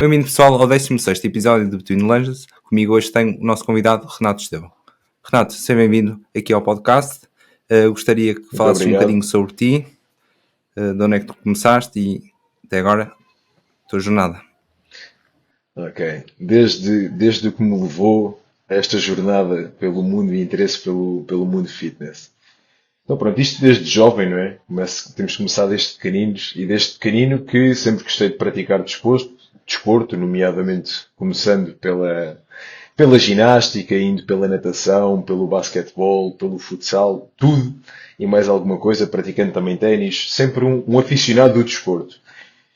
Bem-vindo, pessoal, ao 16º episódio do Between Legends. Comigo hoje tenho o nosso convidado, Renato Estevão. Renato, seja bem-vindo aqui ao podcast. Gostaria que falasses um bocadinho sobre ti, de onde é que tu começaste e até agora a tua jornada. Ok. Desde o que me levou a esta jornada pelo mundo e interesse pelo mundo fitness. Então pronto, isto desde jovem, não é? Temos começado desde pequeninos e desde pequenino que sempre gostei de praticar desporto, nomeadamente começando pela ginástica, indo pela natação, pelo basquetebol, pelo futsal, tudo e mais alguma coisa, praticando também ténis, sempre um aficionado do desporto.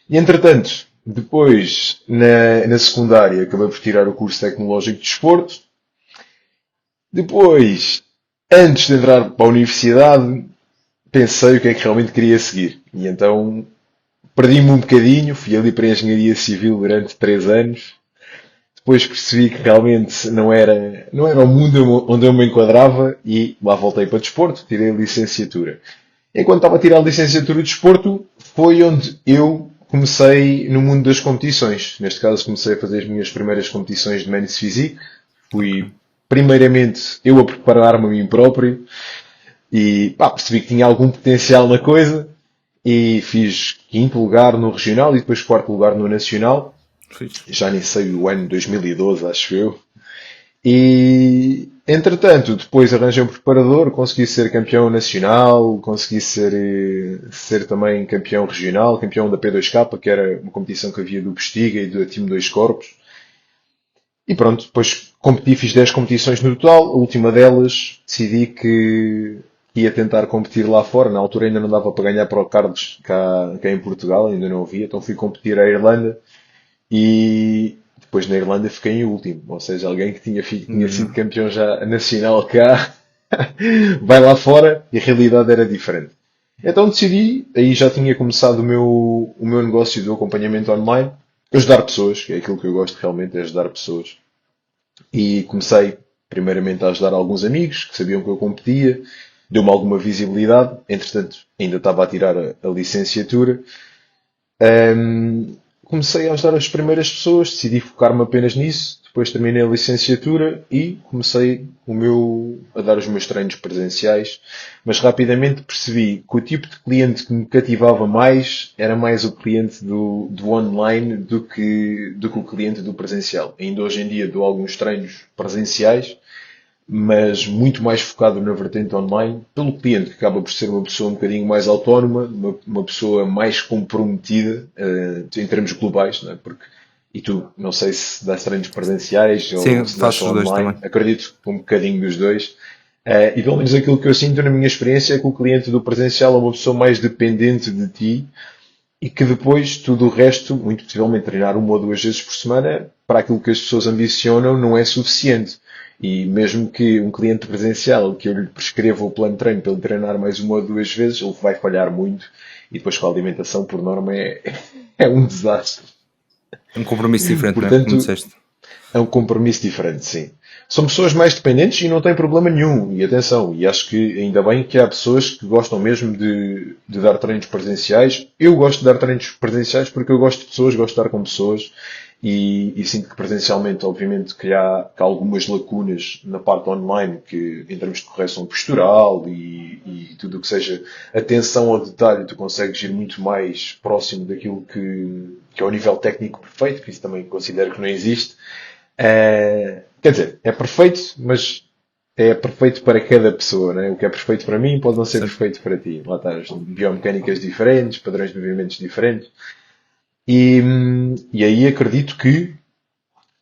E entretanto, depois na secundária acabei por tirar o curso tecnológico de desporto. Depois, antes de entrar para a universidade, pensei o que é que realmente queria seguir. E então perdi-me um bocadinho, fui ali para a engenharia civil durante 3 anos. Depois percebi que realmente não era o mundo onde eu me enquadrava e lá voltei para desporto, tirei a licenciatura. Enquanto estava a tirar a licenciatura de desporto, foi onde eu comecei no mundo das competições. Neste caso, comecei a fazer as minhas primeiras competições de Men's Physique. Fui, primeiramente, eu a preparar-me a mim próprio e percebi que tinha algum potencial na coisa e fiz quinto lugar no regional e depois quarto lugar no nacional. Já nem sei o ano 2012, acho eu. E, entretanto, depois arranjei um preparador, consegui ser campeão nacional, consegui ser também campeão regional, campeão da P2K, que era uma competição que havia do Bestiga e do Time 2 Corpos. E pronto, depois fiz 10 competições no total. A última delas decidi que ia tentar competir lá fora. Na altura ainda não dava para ganhar para o Carlos cá em Portugal, ainda não havia. Então fui competir à Irlanda e depois na Irlanda fiquei em último. Ou seja, alguém que tinha sido campeão já nacional cá vai lá fora e a realidade era diferente. Então decidi, aí já tinha começado o meu negócio do acompanhamento online, ajudar pessoas, que é aquilo que eu gosto realmente, é ajudar pessoas. E comecei primeiramente a ajudar alguns amigos que sabiam que eu competia, deu-me alguma visibilidade, entretanto ainda estava a tirar a licenciatura. Comecei a ajudar as primeiras pessoas, decidi focar-me apenas nisso, depois terminei a licenciatura e comecei a dar os meus treinos presenciais, mas rapidamente percebi que o tipo de cliente que me cativava mais era mais o cliente do online do que o cliente do presencial. Ainda hoje em dia dou alguns treinos presenciais, mas muito mais focado na vertente online, pelo cliente, que acaba por ser uma pessoa um bocadinho mais autónoma, uma pessoa mais comprometida em termos globais, não é? E tu, não sei se dás treinos presenciais Sim, ou se dás faço só os dois online, também. acredito que um bocadinho dos dois. E pelo menos aquilo que eu sinto na minha experiência é que o cliente do presencial é uma pessoa mais dependente de ti e que depois tudo o resto, muito possivelmente treinar uma ou duas vezes por semana, para aquilo que as pessoas ambicionam, não é suficiente. E mesmo que um cliente presencial, que eu lhe prescreva o plano de treino para ele treinar mais uma ou duas vezes, ele vai falhar muito. E depois com a alimentação, por norma, é um desastre. Um compromisso diferente, não é? Como Portanto, disseste. é um compromisso diferente, sim. São pessoas mais dependentes e não tem problema nenhum. E atenção, e acho que ainda bem que há pessoas que gostam mesmo de dar treinos presenciais. Eu gosto de dar treinos presenciais porque eu gosto de pessoas, gosto de estar com pessoas e sinto que presencialmente, obviamente, que há algumas lacunas na parte online que, em termos de correção postural e tudo o que seja atenção ao detalhe, tu consegues ir muito mais próximo daquilo que é o nível técnico perfeito, que isso também considero que não existe. Quer dizer, é perfeito, mas é perfeito para cada pessoa, né? O que é perfeito para mim pode não ser Certo. perfeito para ti. Lá estás, biomecânicas diferentes, padrões de movimentos diferentes. E aí acredito que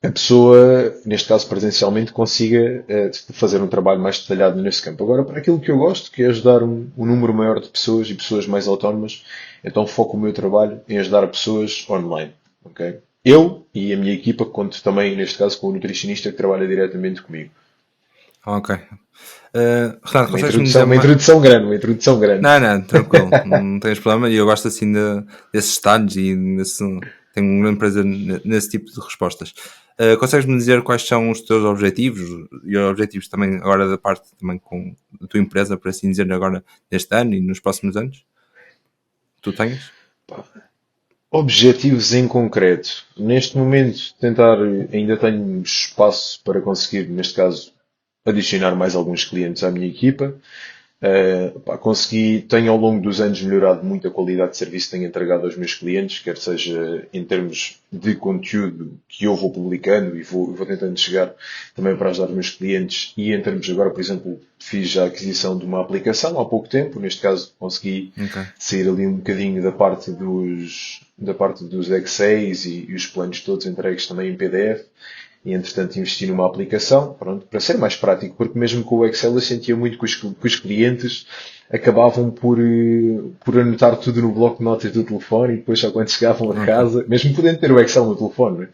a pessoa, neste caso presencialmente, consiga fazer um trabalho mais detalhado nesse campo. Agora, para aquilo que eu gosto, que é ajudar um número maior de pessoas e pessoas mais autónomas, então foco o meu trabalho em ajudar pessoas online. Okay? Eu e a minha equipa, conto também, neste caso, com o nutricionista que trabalha diretamente comigo. Ok. Renato, Uma consegues-me introdução, dizer uma mais... introdução grande, uma introdução grande. Não, tranquilo, não tens problema. E eu gosto assim desses detalhes e tenho uma grande prazer nesse tipo de respostas. Consegues-me dizer quais são os teus objetivos e os objetivos também agora da parte também com a tua empresa, por assim dizer, agora neste ano e nos próximos anos? Tu tens? Objetivos em concreto. Neste momento, tentar, ainda tenho espaço para conseguir, neste caso, adicionar mais alguns clientes à minha equipa. Tenho ao longo dos anos melhorado muito a qualidade de serviço que tenho entregado aos meus clientes, quer seja em termos de conteúdo que eu vou publicando e vou tentando chegar também para ajudar os meus clientes, e em termos agora, por exemplo, fiz a aquisição de uma aplicação há pouco tempo. Neste caso consegui Ok. sair ali um bocadinho da parte dos Excels e os planos todos entregues também em PDF. E, entretanto, investi numa aplicação, pronto, para ser mais prático, porque mesmo com o Excel eu sentia muito que os clientes acabavam por anotar tudo no bloco de notas do telefone, e depois só quando chegavam a Ok. casa, mesmo podendo ter o Excel no telefone,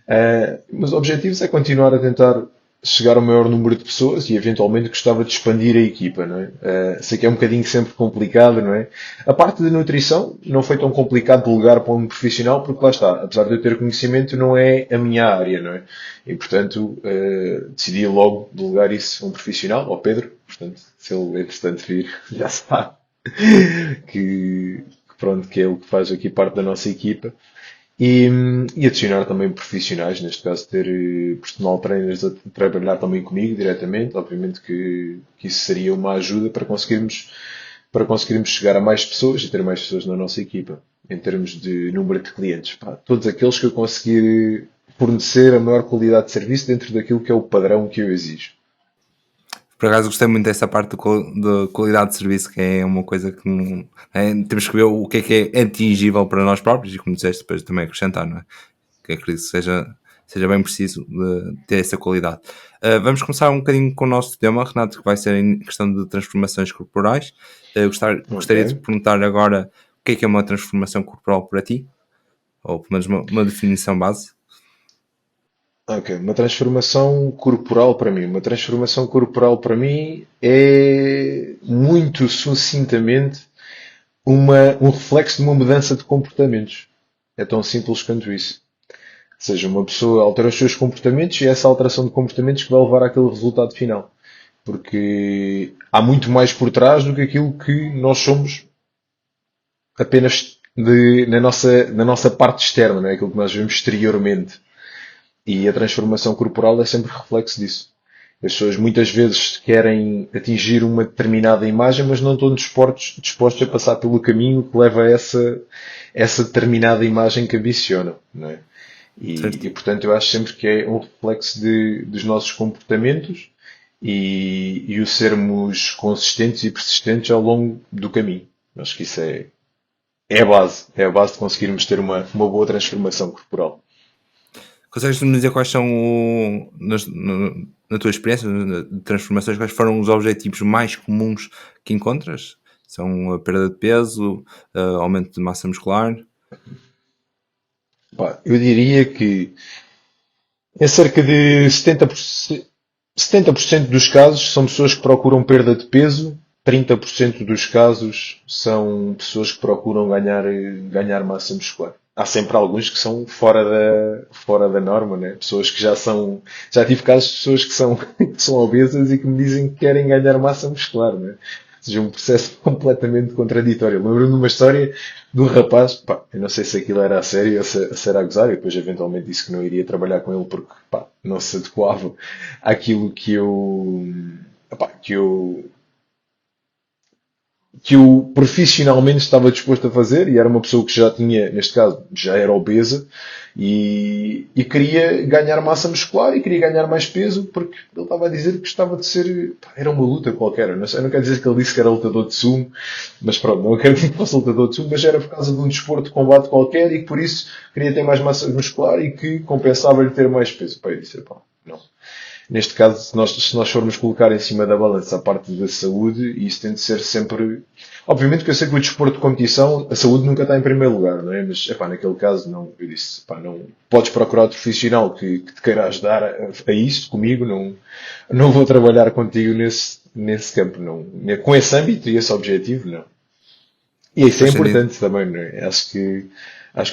né? Mas o objetivo é continuar a tentar chegar ao maior número de pessoas, e eventualmente gostava de expandir a equipa, não é? Sei que é um bocadinho sempre complicado, não é? A parte de nutrição não foi tão complicado delegar para um profissional, porque lá está, apesar de eu ter conhecimento, não é a minha área, não é? E portanto, decidi logo delegar isso a um profissional, ao Pedro. Portanto, se ele entretanto vir, já sabe pronto, que é ele que faz aqui parte da nossa equipa. E adicionar também profissionais, neste caso ter personal trainers a trabalhar também comigo diretamente. Obviamente que isso seria uma ajuda para conseguirmos chegar a mais pessoas e ter mais pessoas na nossa equipa, em termos de número de clientes. Pá, todos aqueles que eu conseguir fornecer a maior qualidade de serviço dentro daquilo que é o padrão que eu exijo. Por acaso gostei muito dessa parte da qualidade de serviço, que é uma coisa que não, temos que ver o que é atingível para nós próprios, e como disseste, depois também acrescentar, não é? Que acredito que seja bem preciso de ter essa qualidade. Vamos começar um bocadinho com o nosso tema, Renato, que vai ser em questão de transformações corporais. Gostaria de Ok? perguntar agora o que é uma transformação corporal para ti, ou pelo menos uma definição base. Ok, uma transformação corporal para mim. Uma transformação corporal para mim é, muito sucintamente, um reflexo de uma mudança de comportamentos. É tão simples quanto isso. Ou seja, uma pessoa altera os seus comportamentos, e é essa alteração de comportamentos que vai levar àquele resultado final. Porque há muito mais por trás do que aquilo que nós somos apenas na nossa parte externa, não é? Aquilo que nós vemos exteriormente. E a transformação corporal é sempre reflexo disso. As pessoas muitas vezes querem atingir uma determinada imagem, mas não estão dispostos a passar pelo caminho que leva a essa determinada imagem que ambicionam, não é? Certo? Portanto, eu acho sempre que é um reflexo dos nossos comportamentos, e o sermos consistentes e persistentes ao longo do caminho. Acho que isso é a base de conseguirmos ter uma boa transformação corporal. Consegues-me dizer quais são, na tua experiência de transformações, quais foram os objetivos mais comuns que encontras? São a perda de peso, aumento de massa muscular? Pá, eu diria que em cerca de 70% dos casos são pessoas que procuram perda de peso, 30% dos casos são pessoas que procuram ganhar massa muscular. Há sempre alguns que são fora da norma, né? Pessoas que já tive casos de pessoas que são, que são obesas e que me dizem que querem ganhar massa muscular, né? Ou seja, um processo completamente contraditório. Lembro-me de uma história de um rapaz, pá, eu não sei se aquilo era a sério ou se era a gozar, e depois eventualmente disse que não iria trabalhar com ele porque, pá, não se adequava àquilo pá, que eu profissionalmente estava disposto a fazer. E era uma pessoa que já tinha, neste caso, já era obesa, e queria ganhar massa muscular e queria ganhar mais peso, porque ele estava a dizer que gostava de ser. Pá, era uma luta qualquer. Eu não quero dizer que ele disse que era lutador de sumo, mas pronto, não acredito que fosse lutador de sumo, mas era por causa de um desporto de combate qualquer, e que por isso queria ter mais massa muscular e que compensava-lhe ter mais peso. Pá, eu disse, pá, não. Neste caso, se nós formos colocar em cima da balança a parte da saúde, isso tem de ser sempre. Obviamente que eu sei que o desporto de competição, a saúde nunca está em primeiro lugar, não é? Mas, epá, naquele caso, não. Eu disse, epá, não. Podes procurar outro profissional que te queira ajudar a isso comigo, não vou trabalhar contigo nesse campo, não. Com esse âmbito e esse objetivo, não. E isso é Faz sentido. importante também, não é? Acho que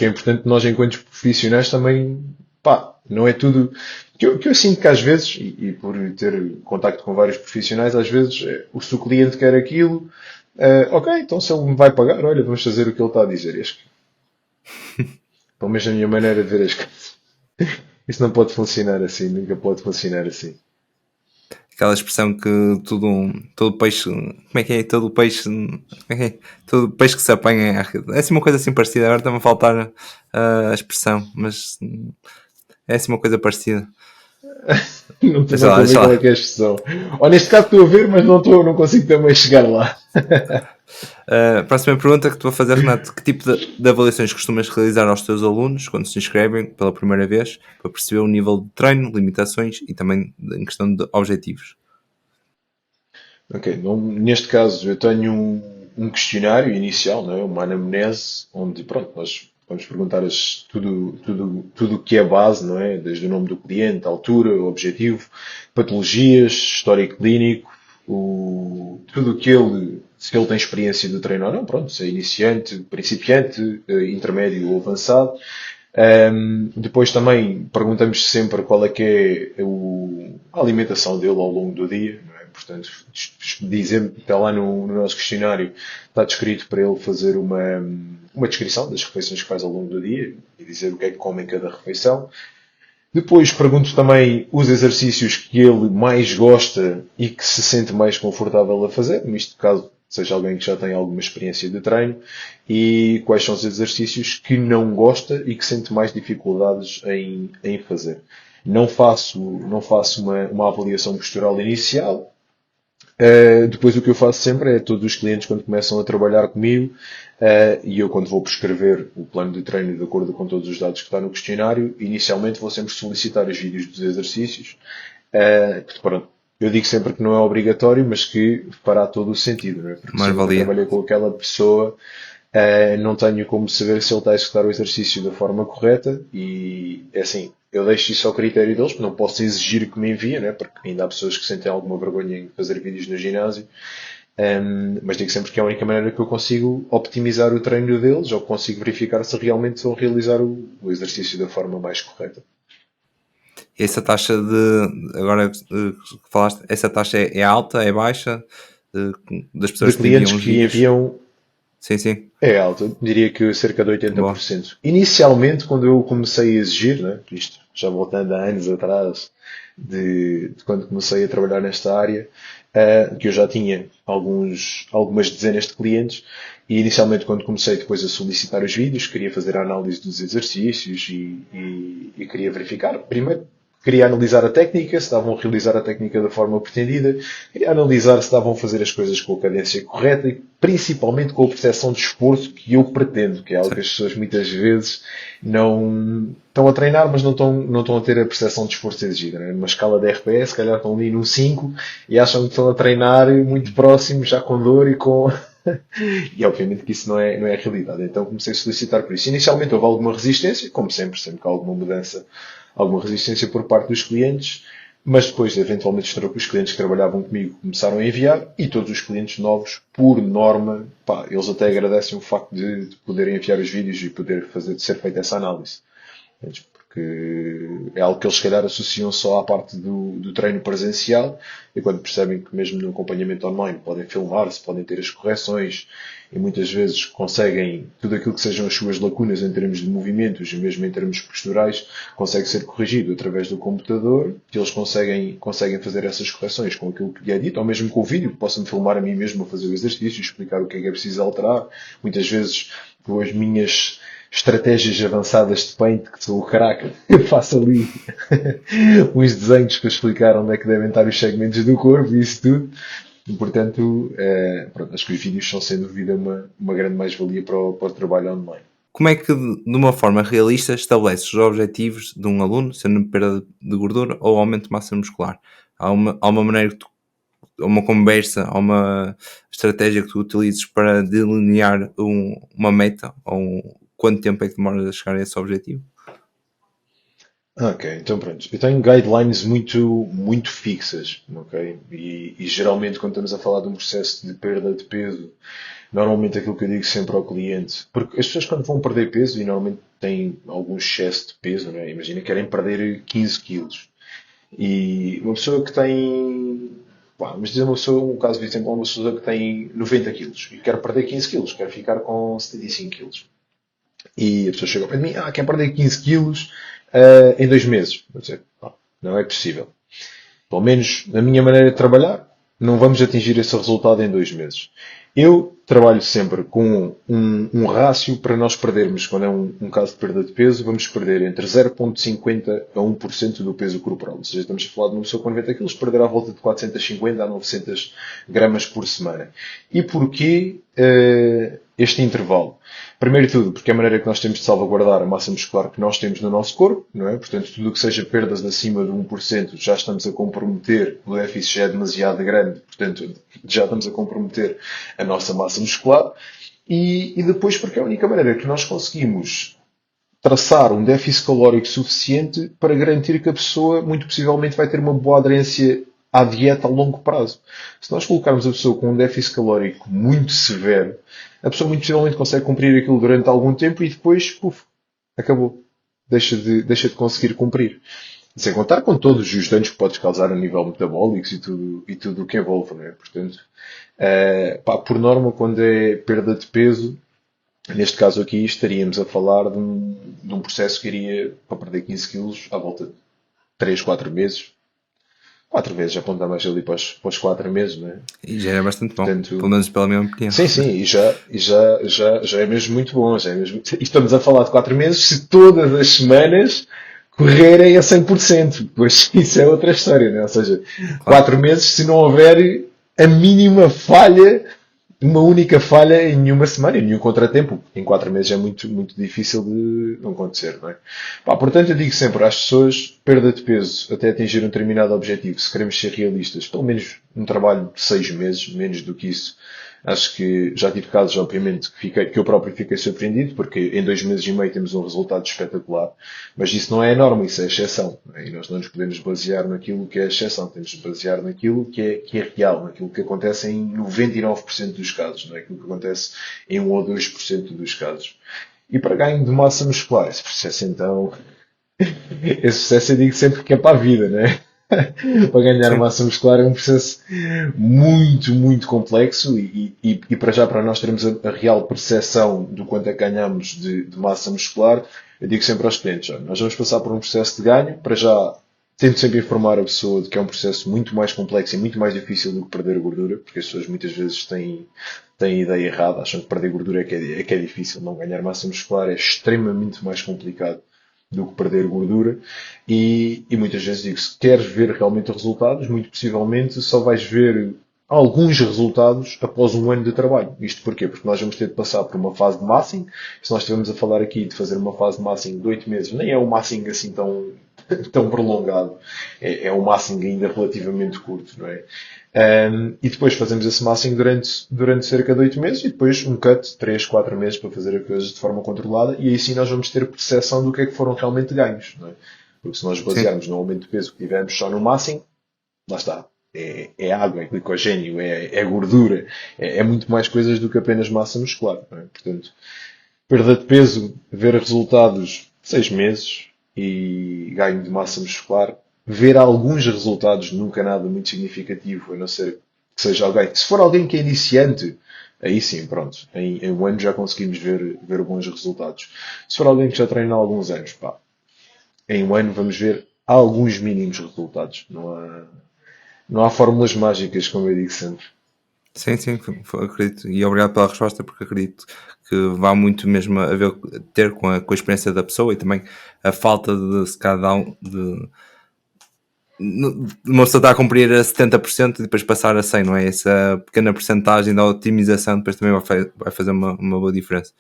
é importante nós, enquanto profissionais, também, pá, não é tudo. Que eu sinto que às vezes, e por ter contacto com vários profissionais, às vezes, se o cliente quer aquilo, ok, então se ele me vai pagar, olha, vamos fazer o que ele está a dizer. Pelo menos a minha maneira de ver as coisas. Isso não pode funcionar assim, nunca pode funcionar assim. Aquela expressão que todo peixe, como é que é? Todo peixe, como é que é? Todo peixe que se apanha é rede. É assim uma coisa assim parecida. Agora está-me a faltar a expressão, mas é assim uma coisa parecida. Não Deixa estou lá, a ver deixa qual é lá. que é a expressão. Ou neste caso estou a ver, mas não consigo também chegar lá. Próxima pergunta que te vou fazer, Renato. Que tipo de avaliações costumas realizar aos teus alunos quando se inscrevem pela primeira vez para perceber o nível de treino, limitações e também em questão de objetivos? Ok, neste caso eu tenho um questionário inicial, não é? Uma anamnese, onde pronto, nós vamos perguntar tudo o que é base, não é? Desde o nome do cliente, altura, objetivo, patologias, histórico clínico, tudo o que se ele tem experiência de treino ou não, pronto, se é iniciante, principiante, intermédio ou avançado. Depois também perguntamos sempre qual é que é a alimentação dele ao longo do dia, não é? Portanto, dizendo que está lá no nosso questionário, está descrito para ele fazer uma descrição das refeições que faz ao longo do dia e dizer o que é que come em cada refeição. Depois pergunto também os exercícios que ele mais gosta e que se sente mais confortável a fazer, neste caso seja alguém que já tem alguma experiência de treino, e quais são os exercícios que não gosta e que sente mais dificuldades em fazer. Não faço uma avaliação postural inicial. Depois o que eu faço sempre é todos os clientes quando começam a trabalhar comigo, e eu quando vou prescrever o plano de treino de acordo com todos os dados que está no questionário, inicialmente vou sempre solicitar os vídeos dos exercícios. Pronto, eu digo sempre que não é obrigatório, mas que fará todo o sentido, não é? Porque se Mais eu nunca valia. trabalhei com aquela pessoa, não tenho como saber se ele está a executar o exercício da forma correta e é assim, eu deixo isso ao critério deles, porque não posso exigir que me enviem, né? Porque ainda há pessoas que sentem alguma vergonha em fazer vídeos no ginásio. Mas digo sempre que é a única maneira que eu consigo optimizar o treino deles ou consigo verificar se realmente estão a realizar o exercício da forma mais correta. E essa taxa agora que falaste, essa taxa é alta, é baixa? Das De pessoas que te clientes enviam os que vídeos? enviam Sim, sim. é alta, diria que cerca de Boa. 80%. Inicialmente, quando eu comecei a exigir, né, isto já voltando há anos atrás, de quando comecei a trabalhar nesta área, que eu já tinha algumas dezenas de clientes, e inicialmente quando comecei depois a solicitar os vídeos, queria fazer a análise dos exercícios e queria verificar, primeiro, queria analisar a técnica, se estavam a realizar a técnica da forma pretendida, queria analisar se estavam a fazer as coisas com a cadência correta e principalmente com a percepção de esforço que eu pretendo, que é algo que Sim. as pessoas muitas vezes não estão a treinar, mas não estão a ter a percepção de esforço exigida. Né? Numa escala de RPS, se calhar estão ali num 5 e acham que estão a treinar muito próximo, já com dor e com. E obviamente que isso não é a realidade. Então comecei a solicitar por isso. Inicialmente houve alguma resistência, como sempre que há alguma mudança, alguma resistência por parte dos clientes, mas depois, eventualmente, os clientes que trabalhavam comigo começaram a enviar e todos os clientes novos, por norma, pá, eles até agradecem o facto de poderem enviar os vídeos e de ser feita essa análise. Porque é algo que eles, se calhar, associam só à parte do treino presencial e quando percebem que mesmo no acompanhamento online podem filmar-se, podem ter as correções e muitas vezes conseguem tudo aquilo que sejam as suas lacunas em termos de movimentos e mesmo em termos posturais consegue ser corrigido através do computador, que eles conseguem fazer essas correções com aquilo que lhe é dito, ou mesmo com o vídeo, que possam filmar a mim mesmo a fazer o exercício, explicar o que é preciso alterar. Muitas vezes com as minhas estratégias avançadas de Paint, que sou o craque, eu faço ali uns desenhos para explicar onde é que devem estar os segmentos do corpo e isso tudo. E, portanto, pronto, acho que os vídeos são sem dúvida uma grande mais-valia para o trabalho online. Como é que, de uma forma realista, estabeleces os objetivos de um aluno, sendo perda de gordura ou aumento de massa muscular? Há uma maneira que tu, há uma conversa, há uma estratégia que tu utilizes para delinear uma meta ou quanto tempo é que demoras a chegar a esse objetivo? Ok, então pronto. Eu tenho guidelines muito fixas, ok? E geralmente quando estamos a falar de um processo de perda de peso, normalmente aquilo que eu digo sempre ao cliente, porque as pessoas quando vão perder peso e normalmente têm algum excesso de peso, né? Imagina que querem perder 15 quilos. E uma pessoa que tem, pá, vamos dizer um caso de exemplo, uma pessoa que tem 90 quilos e quer perder 15 quilos, quer ficar com 75 quilos. E a pessoa chega ao pé de mim, quer perder 15 quilos em 2 meses. Vou dizer, não é possível. Pelo menos na minha maneira de trabalhar, não vamos atingir esse resultado em 2 meses. Eu trabalho sempre com um rácio para nós perdermos, quando é um caso de perda de peso, vamos perder entre 0,50% a 1% do peso corporal. Ou seja, estamos a falar de uma pessoa com 90 quilos perder à volta de 450 a 900 gramas por semana. E porquê este intervalo? Primeiro de tudo, porque é a maneira que nós temos de salvaguardar a massa muscular que nós temos no nosso corpo, não é? Portanto, tudo o que seja perdas de acima de 1% já estamos a comprometer, o déficit já é demasiado grande, portanto, já estamos a comprometer a nossa massa muscular. E depois, porque é a única maneira que nós conseguimos traçar um déficit calórico suficiente para garantir que a pessoa, muito possivelmente, vai ter uma boa aderência à dieta a longo prazo. Se nós colocarmos a pessoa com um déficit calórico muito severo, a pessoa muito possivelmente consegue cumprir aquilo durante algum tempo e depois, puf, acabou. Deixa de conseguir cumprir. Sem contar com todos os danos que podes causar a nível metabólico e tudo o que envolve, não é? Portanto, por norma, quando é perda de peso, neste caso aqui, estaríamos a falar de um processo que iria para perder 15 quilos à volta de 3, 4 meses. 4 vezes, apontar mais ali para os 4 meses, não é? E já é bastante bom, Portanto, pelo menos pela minha opinião. sim, e já é mesmo muito bom. E estamos a falar de 4 meses se todas as semanas correrem a 100%. Pois isso é outra história, não é? Ou seja, Claro. 4 meses se não houver a mínima falha, uma única falha em nenhuma semana, em nenhum contratempo. Em 4 meses é muito, muito difícil de não acontecer, não é? Portanto, eu digo sempre às pessoas, perda de peso até atingir um determinado objetivo, se queremos ser realistas, pelo menos um trabalho de 6 meses, menos do que isso. Acho que já tive casos, obviamente, que eu próprio fiquei surpreendido, porque em 2 meses e meio temos um resultado espetacular. Mas isso não é a norma, isso é a exceção. Não é? E nós não nos podemos basear naquilo que é a exceção. Temos de basear naquilo que é real, naquilo que acontece em 99% dos casos, não é? Aquilo que acontece em 1 ou 2% dos casos. E para ganho de massa muscular, esse processo então, esse processo eu digo sempre que é para a vida, não é? Para ganhar Sim. massa muscular é um processo muito, muito complexo e para já para nós termos a real percepção do quanto é que ganhamos de massa muscular, eu digo sempre aos clientes, nós vamos passar por um processo de ganho, para já tento sempre informar a pessoa de que é um processo muito mais complexo e muito mais difícil do que perder gordura, porque as pessoas muitas vezes têm a ideia errada, acham que perder gordura é que é difícil, não ganhar massa muscular é extremamente mais complicado do que perder gordura e muitas vezes digo, se queres ver realmente resultados, muito possivelmente só vais ver alguns resultados após um ano de trabalho. Isto porquê? Porque nós vamos ter de passar por uma fase de massing. Se nós estivermos a falar aqui de fazer uma fase de massing de 8 meses, nem é um massing assim tão prolongado. É um massing ainda relativamente curto, não é? E depois fazemos esse massing durante cerca de 8 meses e depois um cut de 3, 4 meses para fazer as coisas de forma controlada e aí sim nós vamos ter percepção do que é que foram realmente ganhos. Não é? Porque se nós basearmos no aumento de peso que tivemos só no massing, lá está. É água, é glicogênio, é gordura, é muito mais coisas do que apenas massa muscular. Não é? Portanto, perda de peso, ver resultados 6 meses e ganho de massa muscular, ver alguns resultados, nunca nada muito significativo, a não ser que seja alguém. Se for alguém que é iniciante, aí sim, pronto, em um ano já conseguimos ver bons resultados. Se for alguém que já treina há alguns anos, em um ano vamos ver alguns mínimos resultados. Não há fórmulas mágicas, como eu digo sempre. Sim, acredito. E obrigado pela resposta, porque acredito que vá muito mesmo ter com a experiência da pessoa e também a falta de se cada um de uma pessoa está a cumprir a 70% e depois passar a 100, não é? Essa pequena porcentagem da otimização depois também vai fazer uma boa diferença.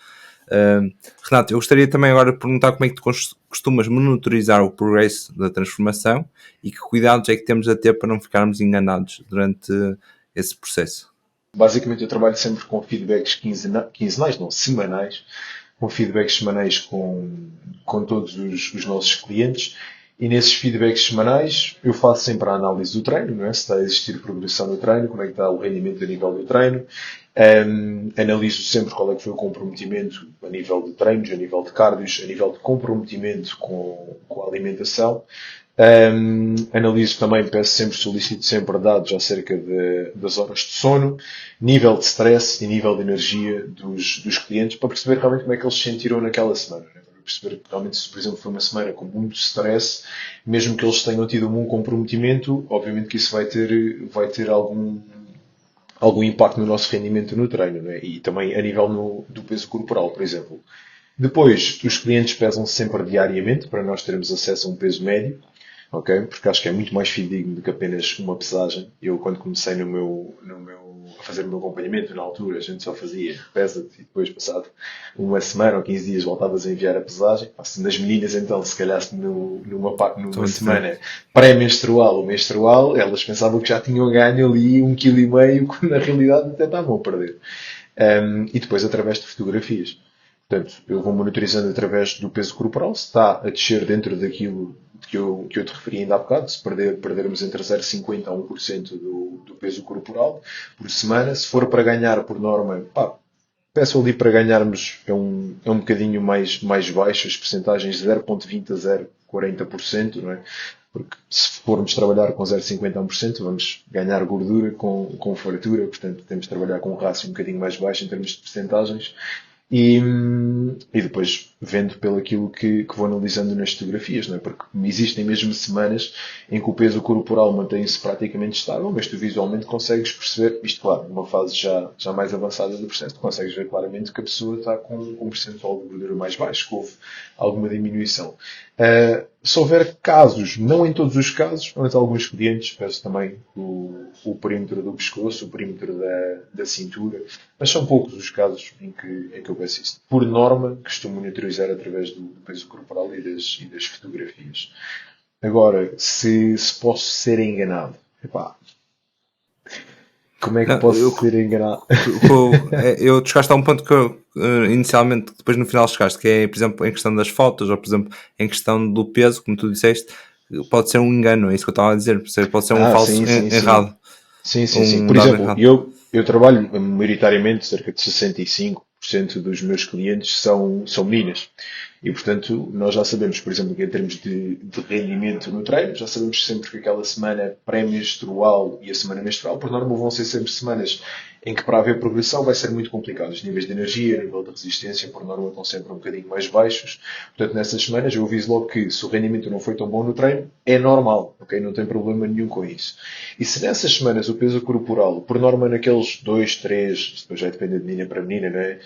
Renato, eu gostaria também agora de perguntar como é que tu costumas monitorizar o progresso da transformação e que cuidados é que temos a ter para não ficarmos enganados durante esse processo. Basicamente eu trabalho sempre com feedbacks quinzenais, não, semanais, com feedbacks semanais com todos os nossos clientes e nesses feedbacks semanais eu faço sempre a análise do treino, não é? Se está a existir progressão no treino, como é que está o rendimento a nível do treino. Analiso sempre qual é que foi o comprometimento a nível de treinos, a nível de cardios, a nível de comprometimento com a alimentação. Analiso também, solicito sempre dados acerca das horas de sono, nível de stress e nível de energia dos clientes para perceber realmente como é que eles se sentiram naquela semana, né? Para perceber que realmente se, por exemplo, foi uma semana com muito stress, mesmo que eles tenham tido um comprometimento, obviamente que isso vai ter algum impacto no nosso rendimento no treino, né? E também a nível do peso corporal, por exemplo. Depois, os clientes pesam sempre diariamente para nós termos acesso a um peso médio, ok? Porque acho que é muito mais fidedigno do que apenas uma pesagem. Eu, quando comecei a fazer o meu acompanhamento, na altura, a gente só fazia pesa-te e depois, passado uma semana ou 15 dias, voltavas a enviar a pesagem. Nas meninas, então, se calhar numa semana pré-menstrual ou menstrual, elas pensavam que já tinham ganho ali 1,5 kg, quando na realidade até estavam a perder. E depois através de fotografias. Portanto, eu vou monitorizando através do peso corporal, se está a descer dentro daquilo que eu te referi ainda há bocado, se perdermos entre 0,50% a 1% do peso corporal por semana. Se for para ganhar, por norma, peço ali para ganharmos um bocadinho mais baixo, as percentagens de 0,20% a 0,40%, não é? Porque se formos trabalhar com 0,50% a 1%, vamos ganhar gordura com fartura, portanto temos de trabalhar com um rácio um bocadinho mais baixo em termos de percentagens. E depois vendo pelo aquilo que vou analisando nas fotografias, não é? Porque existem mesmo semanas em que o peso corporal mantém-se praticamente estável, mas tu visualmente consegues perceber, isto claro, numa fase já mais avançada do processo, tu consegues ver claramente que a pessoa está com um percentual de gordura mais baixo, que houve alguma diminuição. Se houver casos, não em todos os casos, mas alguns clientes, peço também o perímetro do pescoço, o perímetro da cintura, mas são poucos os casos em que eu peço isso. Por norma, costumo monitorizar através do peso corporal e das fotografias. Agora, se posso ser enganado, epá, como é que Não, posso ser enganado? eu chegaste a um ponto que inicialmente, depois no final chegaste, que é, por exemplo, em questão das fotos, ou por exemplo, em questão do peso, como tu disseste, pode ser um engano, é isso que eu estava a dizer, pode ser um falso Sim, sim, sim. errado, Sim, sim, sim. um Por dado exemplo, errado. eu trabalho maioritariamente, cerca de 65% dos meus clientes são meninas. E, portanto, nós já sabemos, por exemplo, que em termos de rendimento no treino, já sabemos sempre que aquela semana pré-menstrual e a semana menstrual, por norma, vão ser sempre semanas em que para haver progressão vai ser muito complicado. Os níveis de energia, o nível de resistência, por norma, estão sempre um bocadinho mais baixos. Portanto, nessas semanas eu aviso logo que se o rendimento não foi tão bom no treino, é normal, ok? Não tem problema nenhum com isso. E se nessas semanas o peso corporal, por norma naqueles 2, 3, já depende de menina para menina, não é?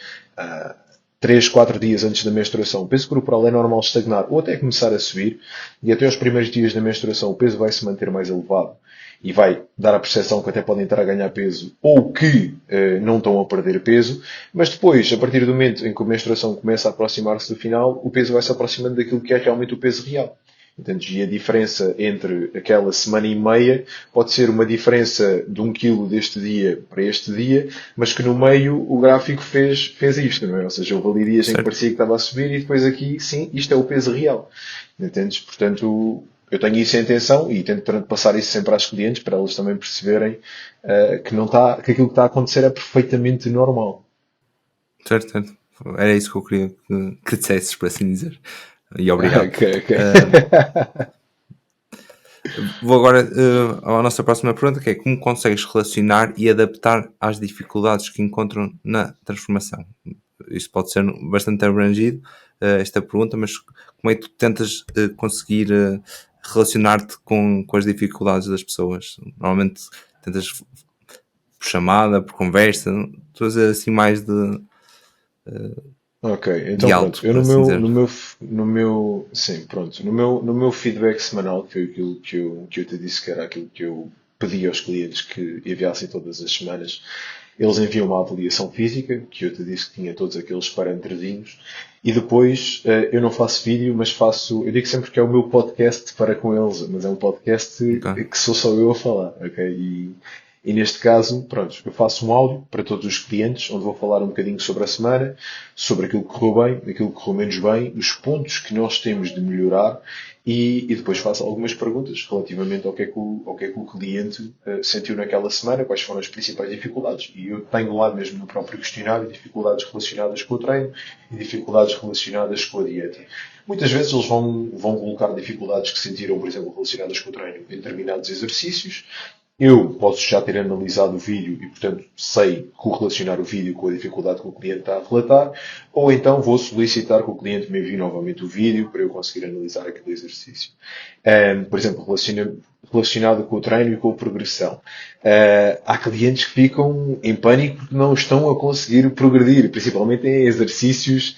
3, 4 dias antes da menstruação, o peso corporal é normal estagnar ou até começar a subir, e até aos primeiros dias da menstruação o peso vai se manter mais elevado e vai dar a percepção que até podem estar a ganhar peso ou que não estão a perder peso, mas depois, a partir do momento em que a menstruação começa a aproximar-se do final, o peso vai se aproximando daquilo que é realmente o peso real. Entendes? E a diferença entre aquela semana e meia pode ser uma diferença de 1 kg deste dia para este dia, mas que no meio o gráfico fez isto, não é? Ou seja, houve ali dias em que Certo. parecia que estava a subir e depois aqui, sim, isto é o peso real. Entendes? Portanto, eu tenho isso em atenção e tento passar isso sempre às clientes para elas também perceberem que aquilo que está a acontecer é perfeitamente normal. Certo, certo. Era isso que eu queria que dissesses, por assim dizer. E obrigado. Ok. Vou agora à nossa próxima pergunta, que é como consegues relacionar e adaptar às dificuldades que encontram na transformação? Isto pode ser bastante abrangido, esta pergunta, mas como é que tu tentas conseguir relacionar-te com as dificuldades das pessoas? Normalmente tentas por chamada, por conversa, estou a dizer assim mais de Ok, então pronto. diálogos, Eu por assim dizer. sim, pronto. No meu feedback semanal, que foi aquilo que eu te disse que era aquilo que eu pedi aos clientes que enviassem todas as semanas, eles enviam uma avaliação física, que eu te disse que tinha todos aqueles parâmetrozinhos, e depois eu não faço vídeo, mas eu digo sempre que é o meu podcast para com eles, mas é um podcast Ok. que sou só eu a falar, ok? E neste caso, pronto, eu faço um áudio para todos os clientes, onde vou falar um bocadinho sobre a semana, sobre aquilo que correu bem, aquilo que correu menos bem, os pontos que nós temos de melhorar e depois faço algumas perguntas relativamente ao que é que o cliente sentiu naquela semana, quais foram as principais dificuldades. E eu tenho lá mesmo no próprio questionário dificuldades relacionadas com o treino e dificuldades relacionadas com a dieta. Muitas vezes eles vão colocar dificuldades que sentiram, por exemplo, relacionadas com o treino em determinados exercícios. Eu posso já ter analisado o vídeo e, portanto, sei correlacionar o vídeo com a dificuldade que o cliente está a relatar, ou então vou solicitar que o cliente me envie novamente o vídeo para eu conseguir analisar aquele exercício. Por exemplo, relacionado com o treino e com a progressão. Há clientes que ficam em pânico porque não estão a conseguir progredir, principalmente em exercícios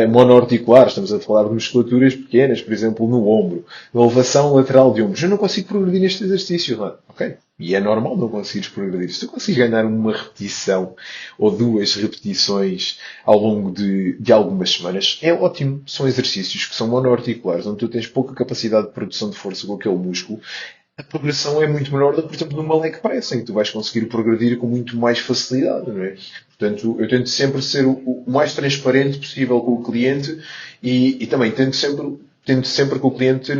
monoarticulares. Estamos a falar de musculaturas pequenas, por exemplo, no ombro, na elevação lateral de ombros. Eu não consigo progredir neste exercício, não é? Ok? E é normal não conseguires progredir. Se tu consegues ganhar uma repetição ou duas repetições ao longo de algumas semanas, é ótimo. São exercícios que são monoarticulares, onde tu tens pouca capacidade de produção de força com aquele músculo. A progressão é muito menor do que, por exemplo, numa leg press, em que tu vais conseguir progredir com muito mais facilidade, não é? Portanto, eu tento sempre ser o mais transparente possível com o cliente e também tento sempre que o cliente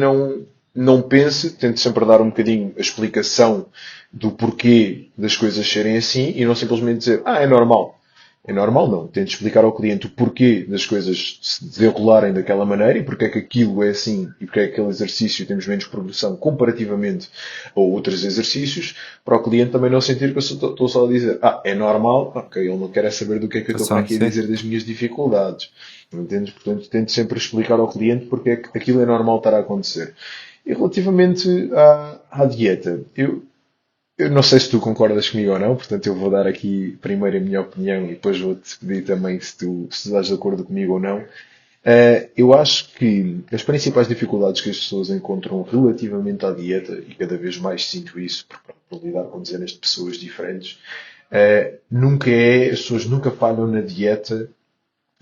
não pense, tento sempre dar um bocadinho a explicação do porquê das coisas serem assim e não simplesmente dizer, é normal. É normal não. Tento explicar ao cliente o porquê das coisas se desenrolarem daquela maneira e porque é que aquilo é assim e porque é que aquele exercício temos menos progressão comparativamente a outros exercícios, para o cliente também não sentir que eu estou só a dizer, é normal, ok, ele não quer saber do que é que eu estou aqui a dizer das minhas dificuldades. Entendes? Portanto, tento sempre explicar ao cliente porque é que aquilo é normal estar a acontecer. E relativamente à dieta, eu não sei se tu concordas comigo ou não, portanto eu vou dar aqui primeiro a minha opinião e depois vou-te pedir também se tu estás de acordo comigo ou não. Eu acho que as principais dificuldades que as pessoas encontram relativamente à dieta, e cada vez mais sinto isso por lidar com dezenas de pessoas diferentes, as pessoas nunca falham na dieta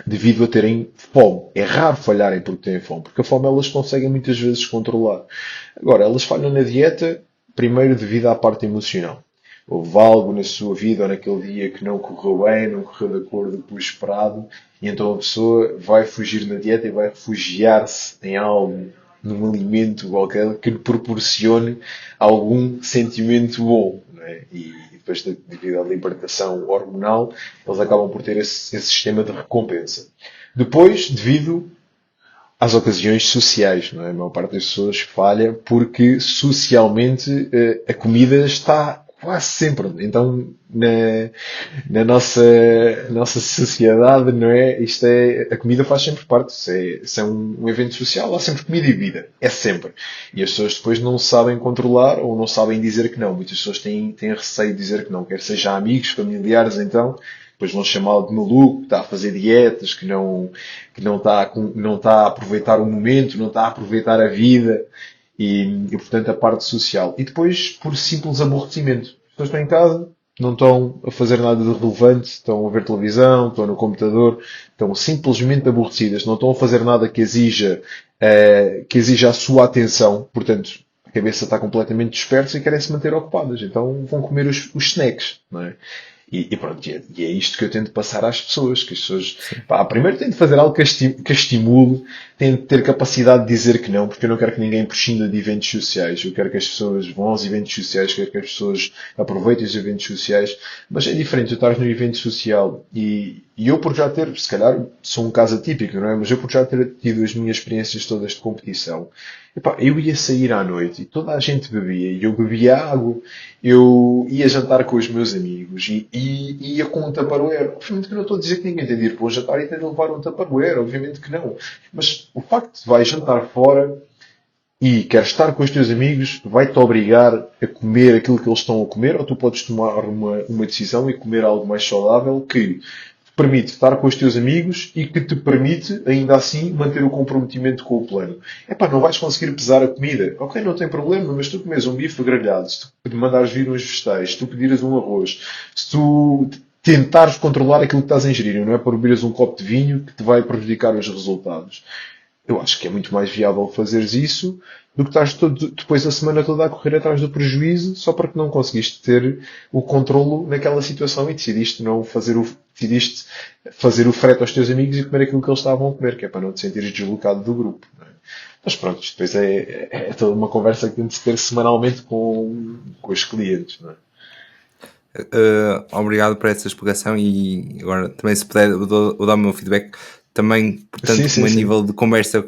devido a terem fome. É raro falharem porque têm fome, porque a fome elas conseguem muitas vezes controlar. Agora, elas falham na dieta, primeiro devido à parte emocional. Houve algo na sua vida ou naquele dia que não correu bem, não correu de acordo com o esperado, e então a pessoa vai fugir na dieta e vai refugiar-se em algo, num alimento qualquer, que lhe proporcione algum sentimento bom. Não é? E depois, devido à libertação hormonal, eles acabam por ter esse sistema de recompensa. Depois, devido às ocasiões sociais, não é? A maior parte das pessoas falha porque socialmente a comida está quase sempre. Então, na nossa sociedade, não é? A comida faz sempre parte. Se é um evento social, há sempre comida e bebida. É sempre. E as pessoas depois não sabem controlar ou não sabem dizer que não. Muitas pessoas têm receio de dizer que não. Quer seja amigos, familiares, então, depois vão chamá-lo de maluco, que está a fazer dietas, que não está a aproveitar o momento, não está a aproveitar a vida e portanto, a parte social. E depois, por simples aborrecimento. As pessoas estão em casa, não estão a fazer nada de relevante, estão a ver televisão, estão no computador, estão simplesmente aborrecidas, não estão a fazer nada que exija a sua atenção, portanto, a cabeça está completamente dispersa e querem se manter ocupadas. Então vão comer os snacks, não é? E pronto, e é isto que eu tento passar às pessoas, que as pessoas, primeiro tento fazer algo que estimule, tento ter capacidade de dizer que não, porque eu não quero que ninguém prescinda de eventos sociais, eu quero que as pessoas vão aos eventos sociais, quero que as pessoas aproveitem os eventos sociais, mas é diferente tu estás no evento social e eu por já ter, se calhar sou um caso atípico, não é? Mas eu por já ter tido as minhas experiências todas de competição, eu ia sair à noite e toda a gente bebia, e eu bebia água, eu ia jantar com os meus amigos e ia com um Tupperware. Obviamente que não estou a dizer que ninguém tem de ir para um jantar e tem de levar um Tupperware, obviamente que não. Mas o facto de vais jantar fora e queres estar com os teus amigos, vai-te obrigar a comer aquilo que eles estão a comer, ou tu podes tomar uma decisão e comer algo mais saudável que permite estar com os teus amigos e que te permite, ainda assim, manter o comprometimento com o plano. Não vais conseguir pesar a comida. Ok, não tem problema, mas se tu comes um bife grelhado, se tu mandares vir uns vegetais, se tu pedires um arroz, se tu tentares controlar aquilo que estás a ingerir, não é para beberes um copo de vinho que te vai prejudicar os resultados. eu acho que é muito mais viável fazeres isso do que estás depois a semana toda a correr atrás do prejuízo só porque não conseguiste ter o controlo naquela situação e decidiste fazer o frete aos teus amigos e comer aquilo que eles estavam a comer, que é para não te sentires deslocado do grupo. Não é? Mas pronto, isto depois é toda uma conversa que tem de se ter semanalmente com os clientes. Não é? Obrigado por essa explicação e agora também se puder eu dou o meu feedback também, portanto, Sim, sim, a sim. nível de conversa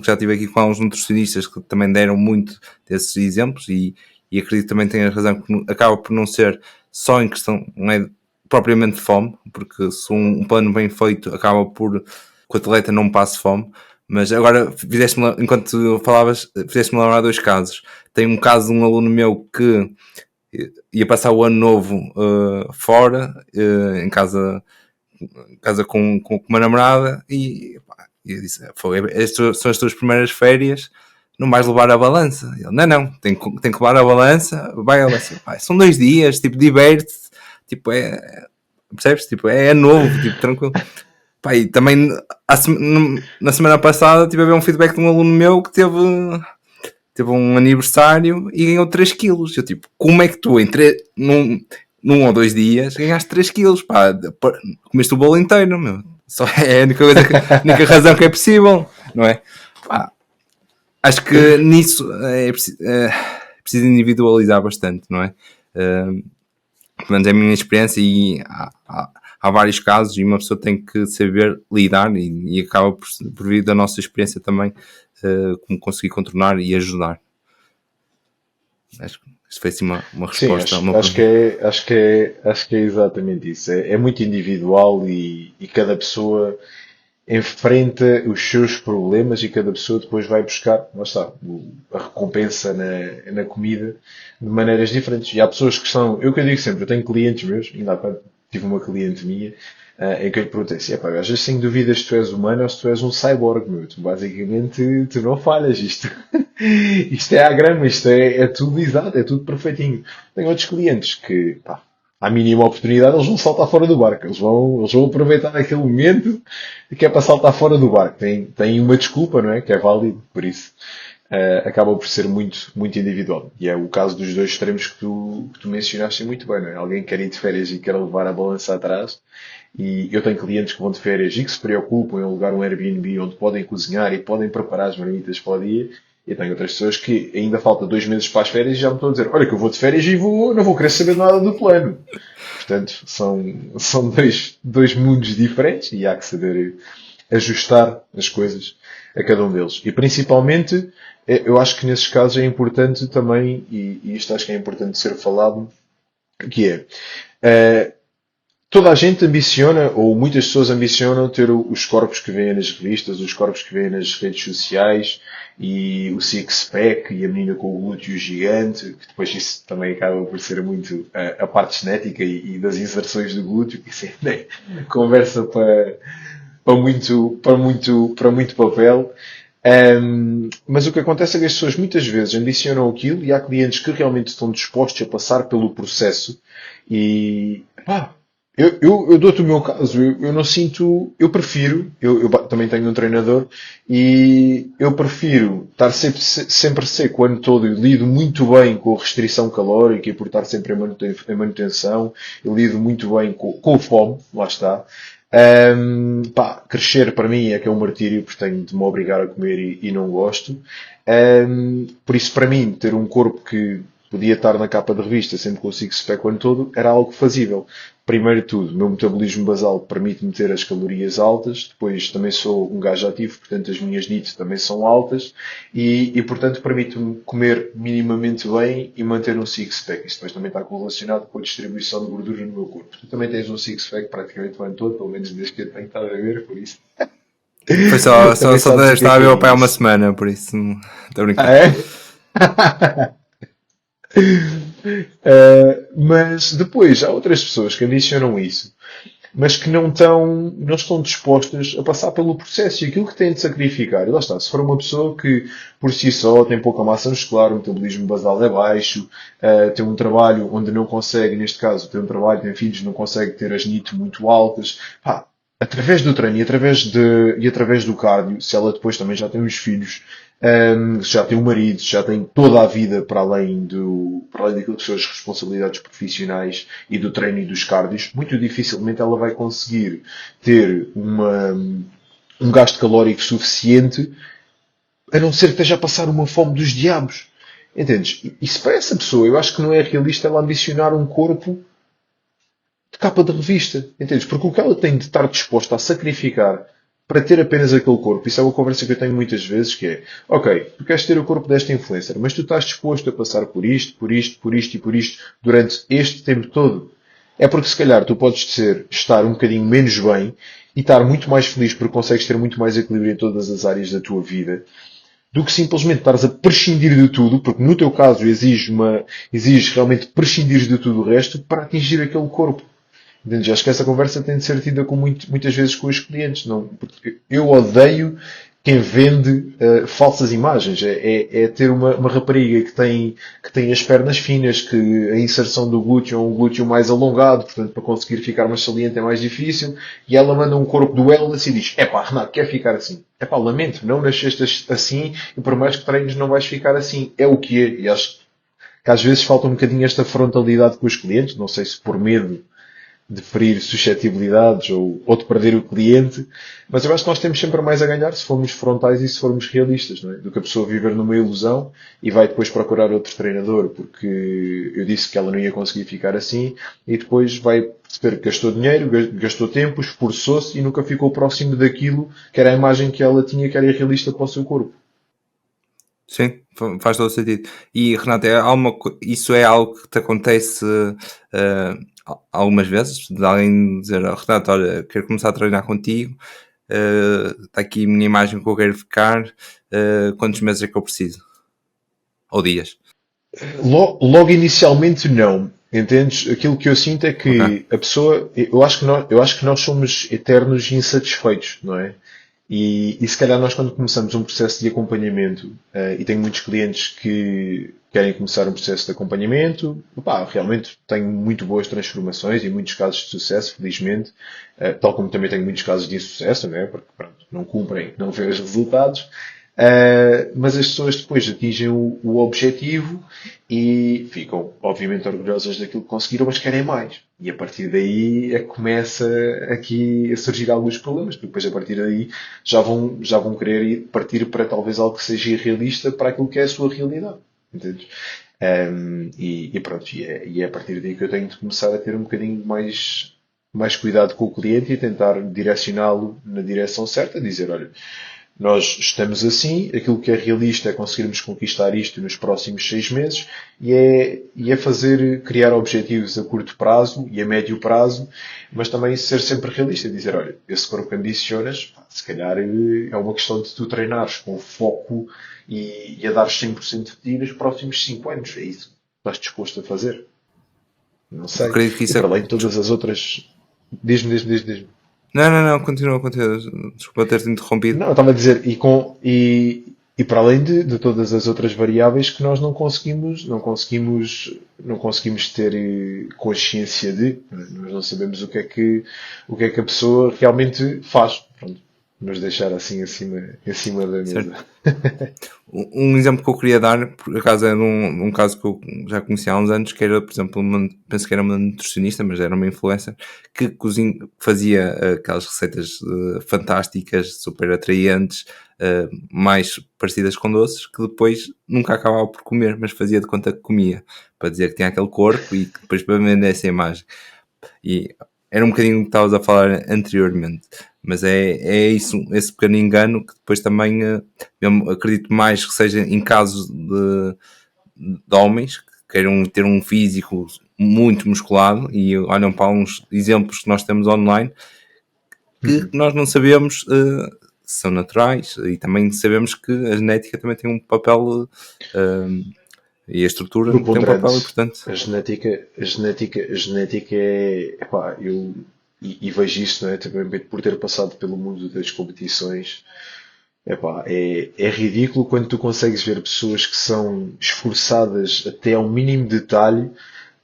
já estive aqui com alguns nutricionistas que também deram muito desses exemplos e acredito que também tenha razão que acaba por não ser só em questão, não é propriamente fome, porque se um plano bem feito acaba por que o atleta não passe fome, mas agora enquanto tu falavas, fizeste-me lembrar dois casos. Tem um caso de um aluno meu que ia passar o ano novo fora, em casa com uma namorada, e pá, eu disse: estas são as tuas primeiras férias, não vais levar a balança. Ele: não, tem que levar a balança, vai a balança. Pá, são 2 dias, tipo, diverte-te, tipo, percebes? Tipo, é novo, tipo, tranquilo. Pá, e também na semana passada tive a ver um feedback de um aluno meu que teve um aniversário e ganhou 3 quilos. Eu tipo, como é que tu num ou 2 dias ganhaste 3 quilos? Pá, comeste o bolo inteiro, meu. Só é a a única razão que é possível, não é? Pá, acho que nisso preciso individualizar bastante, não é? Pelo menos é a minha experiência e há vários casos e uma pessoa tem que saber lidar e acaba por vir da nossa experiência também como conseguir contornar e ajudar. Acho que isto foi assim uma Sim, resposta a acho que acho que é exatamente isso. É muito individual e cada pessoa enfrenta os seus problemas e cada pessoa depois vai buscar, lá está, a recompensa na comida de maneiras diferentes. E há pessoas que são, eu que eu digo sempre, eu tenho clientes meus, ainda há bocado tive uma cliente minha, em que eu lhe perguntei assim: "Epá, às vezes tenho dúvidas se tu és humano ou se tu és um cyborg, meu. Tu basicamente tu não falhas isto. Isto é à grama, isto é tudo exato, é tudo perfeitinho." Tenho outros clientes que, pá, à mínima oportunidade, eles vão saltar fora do barco. Eles vão aproveitar aquele momento que é para saltar fora do barco. Tem uma desculpa, não é? Que é válido, por isso acaba por ser muito, muito individual. E é o caso dos dois extremos que tu mencionaste muito bem, não é? Alguém quer ir de férias e quer levar a balança atrás. E eu tenho clientes que vão de férias e que se preocupam em alugar um Airbnb onde podem cozinhar e podem preparar as marmitas para o dia. E tenho outras pessoas que ainda falta 2 meses para as férias e já me estão a dizer: "Olha que eu vou de férias e não vou querer saber nada do plano." Portanto, são dois mundos diferentes e há que saber ajustar as coisas a cada um deles. E principalmente, eu acho que nesses casos é importante também, e isto acho que é importante ser falado, que é, toda a gente ambiciona, ou muitas pessoas ambicionam ter os corpos que vêem nas revistas, os corpos que vêem nas redes sociais, e o six-pack, e a menina com o glúteo gigante, que depois isso também acaba por ser muito a parte genética e das inserções do glúteo, que isso é conversa para muito papel. Mas o que acontece é que as pessoas muitas vezes ambicionam aquilo e há clientes que realmente estão dispostos a passar pelo processo e pá, eu dou-te o meu caso, eu não sinto, eu prefiro, eu também tenho um treinador e eu prefiro estar sempre seco o ano todo. Eu lido muito bem com a restrição calórica e por estar sempre em manutenção, eu lido muito bem com a fome, lá está. Pá, crescer para mim é que é um martírio, porque tenho de me obrigar a comer e não gosto. Por isso, para mim, ter um corpo que podia estar na capa de revista, sempre consigo six-pack o ano todo, era algo fazível. Primeiro de tudo, o meu metabolismo basal permite-me ter as calorias altas, depois também sou um gajo ativo, portanto as minhas NEAT também são altas, portanto permite-me comer minimamente bem e manter um six-pack. Isso depois também está correlacionado com a distribuição de gordura no meu corpo. Tu também tens um six-pack praticamente o ano todo, pelo menos desde que eu tenho estado a ver, por isso. Foi só Também sabes o que é estava a que ver é o pai há uma isso. semana, por isso estou a Ah, brincar. é? Mas depois há outras pessoas que ambicionam isso, mas que não estão dispostas a passar pelo processo e aquilo que têm de sacrificar. E lá está, se for uma pessoa que por si só tem pouca massa muscular, o metabolismo basal é baixo, tem um trabalho onde não consegue, neste caso, tem um trabalho, tem filhos, não consegue ter as NEAT muito altas, pá, através do treino e através do cardio, se ela depois também já tem os filhos, se já tem o marido, se já tem toda a vida para além daquilo que são as responsabilidades profissionais e do treino e dos cardios, muito dificilmente ela vai conseguir ter um gasto calórico suficiente, a não ser que esteja a passar uma fome dos diabos. Entendes? E se para essa pessoa, eu acho que não é realista ela ambicionar um corpo de capa de revista. Entendes? Porque o que ela tem de estar disposta a sacrificar para ter apenas aquele corpo, isso é uma conversa que eu tenho muitas vezes, que é, ok, tu queres ter o corpo desta influencer, mas tu estás disposto a passar por isto, por isto, por isto e por isto durante este tempo todo. É porque se calhar tu podes estar um bocadinho menos bem e estar muito mais feliz porque consegues ter muito mais equilíbrio em todas as áreas da tua vida do que simplesmente estares a prescindir de tudo, porque no teu caso exige realmente prescindir de tudo o resto para atingir aquele corpo. Entendes? Acho que essa conversa tem de ser tida com muitas vezes com os clientes. Não, porque eu odeio quem vende falsas imagens. É ter uma rapariga que tem as pernas finas, que a inserção do glúteo é um glúteo mais alongado, portanto, para conseguir ficar mais saliente é mais difícil, e ela manda um corpo do wellness e diz: epá, Renato, quer ficar assim? Epá, lamento, não nasceste assim, e por mais que treines não vais ficar assim. É o que é. E acho que às vezes falta um bocadinho esta frontalidade com os clientes, não sei se por medo de ferir suscetibilidades ou de perder o cliente, mas eu acho que nós temos sempre mais a ganhar se formos frontais e se formos realistas, não é? Do que a pessoa viver numa ilusão e vai depois procurar outro treinador, porque eu disse que ela não ia conseguir ficar assim e depois vai perceber que gastou dinheiro, gastou tempo, esforçou-se e nunca ficou próximo daquilo que era a imagem que ela tinha, que era realista para o seu corpo. Sim, faz todo sentido. E Renato, isso é algo que te acontece algumas vezes? De alguém dizer: "Oh, Renato, olha, quero começar a treinar contigo, está aqui a minha imagem que eu quero ficar, quantos meses é que eu preciso?" Ou dias? Logo inicialmente não. Entendes? Aquilo que eu sinto é Ok. que a pessoa, eu acho que nós somos eternos insatisfeitos, não é? E se calhar nós quando começamos um processo de acompanhamento, e tenho muitos clientes que querem começar um processo de acompanhamento, pá, realmente tenho muito boas transformações e muitos casos de sucesso, felizmente, tal como também tenho muitos casos de insucesso, não é? Porque pronto, não cumprem, não vêem os resultados. Mas as pessoas depois atingem o objetivo e ficam, obviamente, orgulhosas daquilo que conseguiram, mas querem mais. E a partir daí é que começa aqui a surgir alguns problemas, porque depois a partir daí já vão querer partir para talvez algo que seja irrealista para aquilo que é a sua realidade. Entendes? E pronto, e é a partir daí que eu tenho de começar a ter um bocadinho mais cuidado com o cliente e tentar direcioná-lo na direção certa, dizer, olha, nós estamos assim, aquilo que é realista é conseguirmos conquistar isto nos próximos 6 meses e é criar objetivos a curto prazo e a médio prazo, mas também ser sempre realista, dizer, olha, esse corpo que ambicionas, pá, se calhar é uma questão de tu treinares com foco e a dar 100% de ti nos próximos 5 anos. É isso que estás disposto a fazer. Não Eu sei. acredito que E isso para é. além de todas as outras... Diz-me. Não, não, não, continua, continua. Desculpa ter-te interrompido. Não, eu estava a dizer, e para além de todas as outras variáveis que nós não conseguimos ter consciência de, nós não sabemos o que é que a pessoa realmente faz. Pronto, nos deixar assim em cima da Certo. mesa. Um exemplo que eu queria dar, por acaso é num caso que eu já conheci há uns anos, que era, por exemplo, penso que era uma nutricionista, mas era uma influencer, que fazia aquelas receitas fantásticas, super atraentes, mais parecidas com doces, que depois nunca acabava por comer, mas fazia de conta que comia, para dizer que tinha aquele corpo e que depois para vender essa imagem. E era um bocadinho o que estavas a falar anteriormente, mas é isso, esse pequeno engano que depois também eu acredito mais que seja em casos de homens que queiram ter um físico muito musculado e olham para uns exemplos que nós temos online que Uhum. nós não sabemos se são naturais e também sabemos que a genética também tem um papel e a estrutura tem um papel Preponderante. importante. A genética é, epá, e vejo isso, não é? Também por ter passado pelo mundo das competições. Epá, é ridículo quando tu consegues ver pessoas que são esforçadas até ao mínimo detalhe